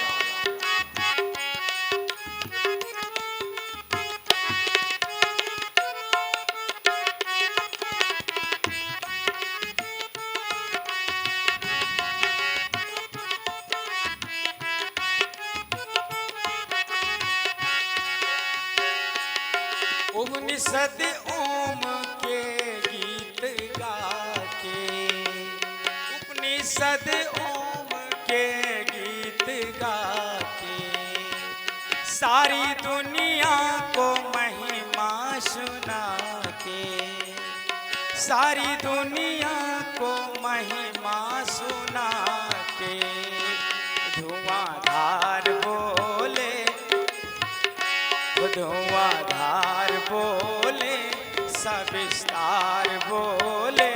उपनिषद ओम के गीत गा के उपनिषद ओम के गीत गा के सारी दुनिया को महिमा सुना के सारी दुनिया को महिमा सुना के धुआंधार बोले धुआंधार बोले सविस्तार बोले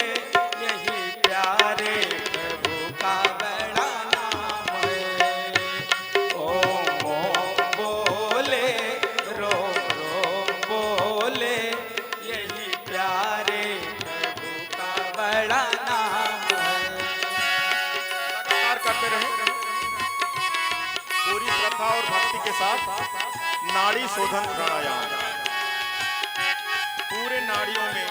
यही प्यारे प्रभु का बड़ा नाम है। ओम ओम बोले रोम रोम बोले यही प्यारे प्रभु का बड़ा नाम है। लगातार करते रहें, पूरी श्रद्धा और भक्ति के साथ नाड़ी शोधन प्राणायाम। पूरे नाड़ियों में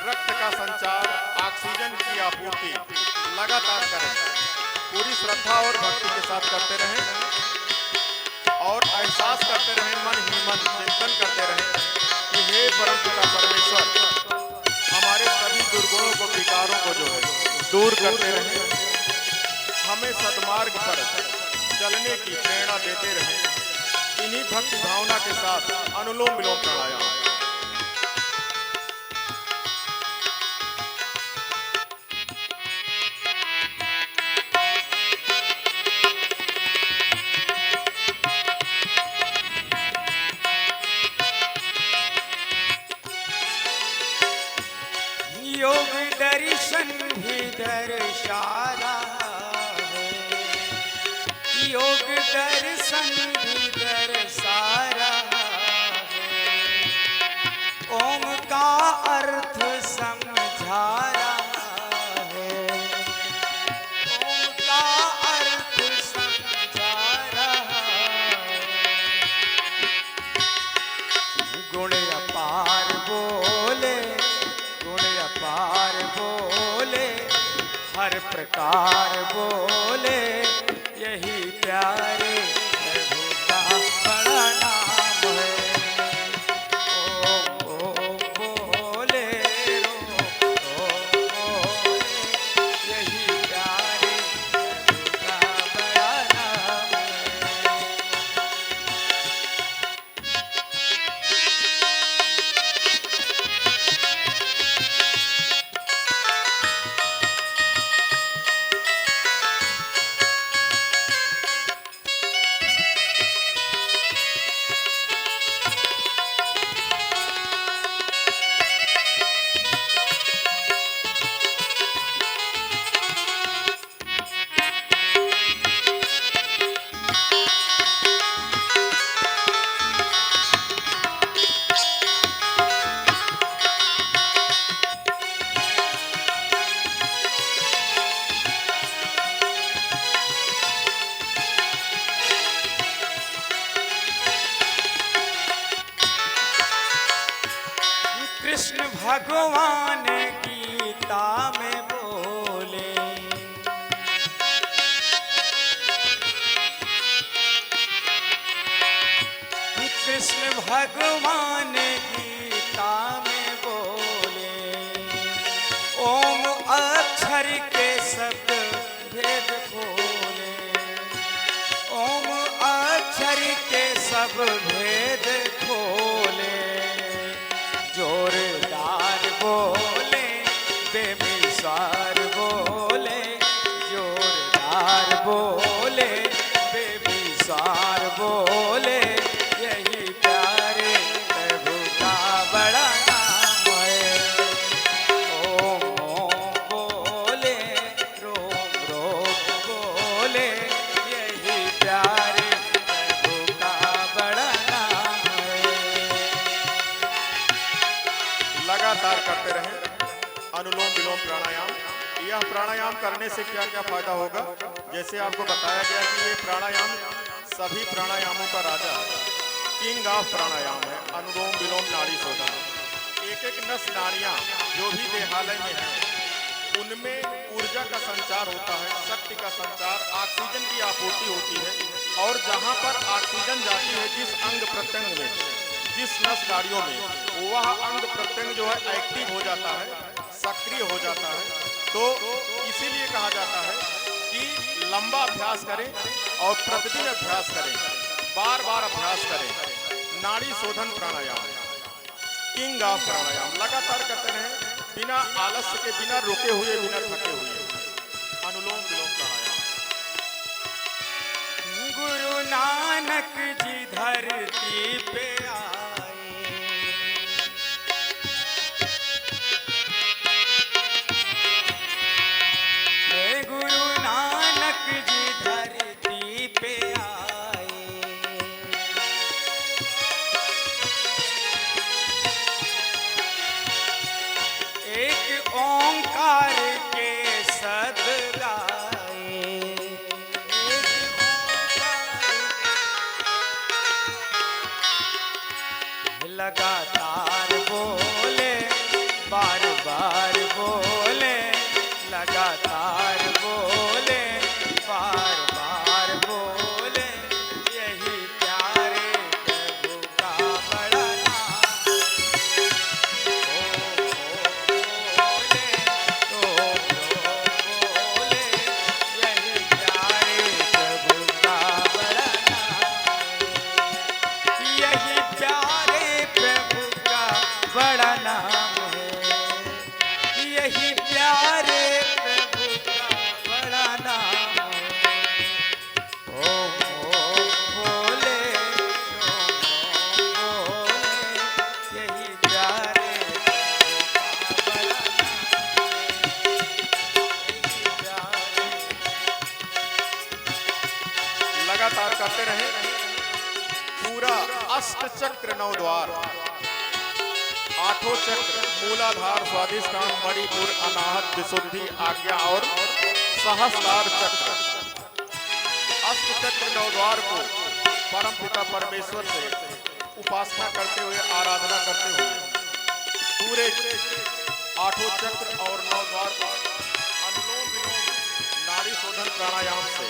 रक्त का संचार, ऑक्सीजन की आपूर्ति लगातार करें। पूरी श्रद्धा और भक्ति के साथ करते रहें और एहसास करते रहें, मन ही मन चिंतन करते रहें कि हे परमपिता परमेश्वर, हमारे सभी दुर्गुणों को, विकारों को जो है दूर करते रहें, हमें सद्मार्ग पर चलने की प्रेरणा देते रहें। इन्हीं भक्ति भावना के साथ अनुलोम विलोम प्राणायाम। योग दर्शन भी दर्शा रहा है। योग दर्शन भी दर्शा रहा है। ओम का अर्थ समझा रहा है। ओम का अर्थ समझा रहा है। गुण अपार बोले गुण अपार बोले हर प्रकार बोले यही प्यारे प्रभु का बड़ा नाम है। ओम ओम बोले रोम ओम बोले यही भगवान गीता में बोले, कृष्ण भगवान गीता में बोले, ओम अक्षर के शब्द भेद खोले, ओम अक्षर के सब भेद खोले, जोरदार बोले बेमिसाल बोले, जोरदार बोले बेमिसाल बोले, यही प्यारे प्रभु का बड़ा नाम है। ओम ओम बोले, रोम रोम बोले, यही प्यारे प्रभु का बड़ा नाम है। लगातार करते रहें अनुलोम विलोम प्राणायाम। यह प्राणायाम करने से क्या क्या फायदा होगा, जैसे आपको बताया गया कि ये प्राणायाम सभी प्राणायामों का राजा है, किंग ऑफ प्राणायाम है अनुलोम विलोम नाड़ी शोधन। एक एक नस नाड़ियाँ जो भी देहालय में है उनमें ऊर्जा का संचार होता है, शक्ति का संचार, ऑक्सीजन की आपूर्ति होती है, और जहाँ पर ऑक्सीजन जाती है जिस अंग प्रत्यंग में, जिस नस नाड़ियों में, वह अंग प्रत्यंग जो है एक्टिव हो जाता है, सक्रिय हो जाता है। तो इसीलिए कहा जाता है कि लंबा अभ्यास करें और प्रतिदिन अभ्यास करें, बार बार अभ्यास करें। नाड़ी शोधन प्राणायाम, किंग ऑफ प्राणायाम लगातार करते रहें, बिना आलस्य के, बिना रुके हुए, बिना थके हुए। अनुलोम विलोम प्राणायाम। गुरु नानक जी धरती पे आए, गुरु नानक जी धरती पे आए, एक ओंकार के सद गाए, एक ओंकार लगातार बोले, बार बार बोले, लगातार बोले, बार बार बोले, यही प्यारे प्रभु का बड़ा नाम। ओम बोले, बोले, यही प्यारे प्रभु का बड़ा नाम, यही प्यारे प्रभु का बड़ा नाम है, यही प्यारे प्रभु का बड़ा नाम है। ओम ओम बोले, ओम ओम बोले, यही प्यारे प्रभु का बड़ा नाम है, यही प्यारे। लगातार करते रहें। पूरा अष्ट चक्र नौ द्वार, आठों चक्र, मूलाधार, स्वाधिष्ठान, मणिपुर, अनाहत, विशुद्धि, आज्ञा और सहस्रार चक्र, अष्ट चक्र नौ द्वार को परम पिता परमेश्वर से उपासना करते हुए, आराधना करते हुए पूरे आठों चक्र और नौ द्वार को अनुलोम विलोम नाड़ी शोधन प्राणायाम से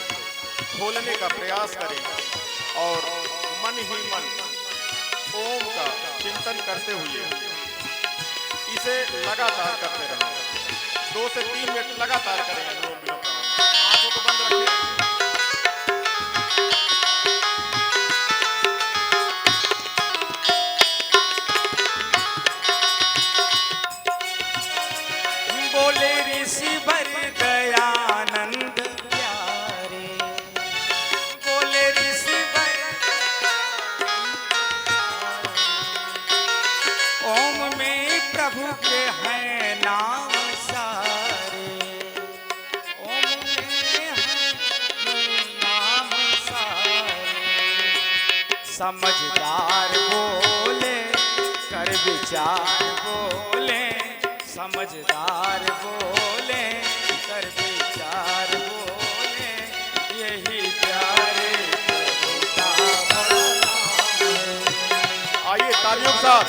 खोलने का प्रयास करें, और मन ही मन ओम का चिंतन करते हुए इसे लगातार करते रहें। 2 से 3 मिनट लगातार करें अनुलोम विलोम प्राणायाम। आंखों को बंद रखें। बोले ऋषि वर दयानंद प्यारे, बोले ऋषि वर, ओम में प्रभु के हैं नाम सारे, ओम में हैं नाम सारे, समझदार बोले, कर विचार बोले, समझदार बोले, कर विचार बोले, यही प्यारे प्रभु का बड़ा नाम है। आइए तालियों के साथ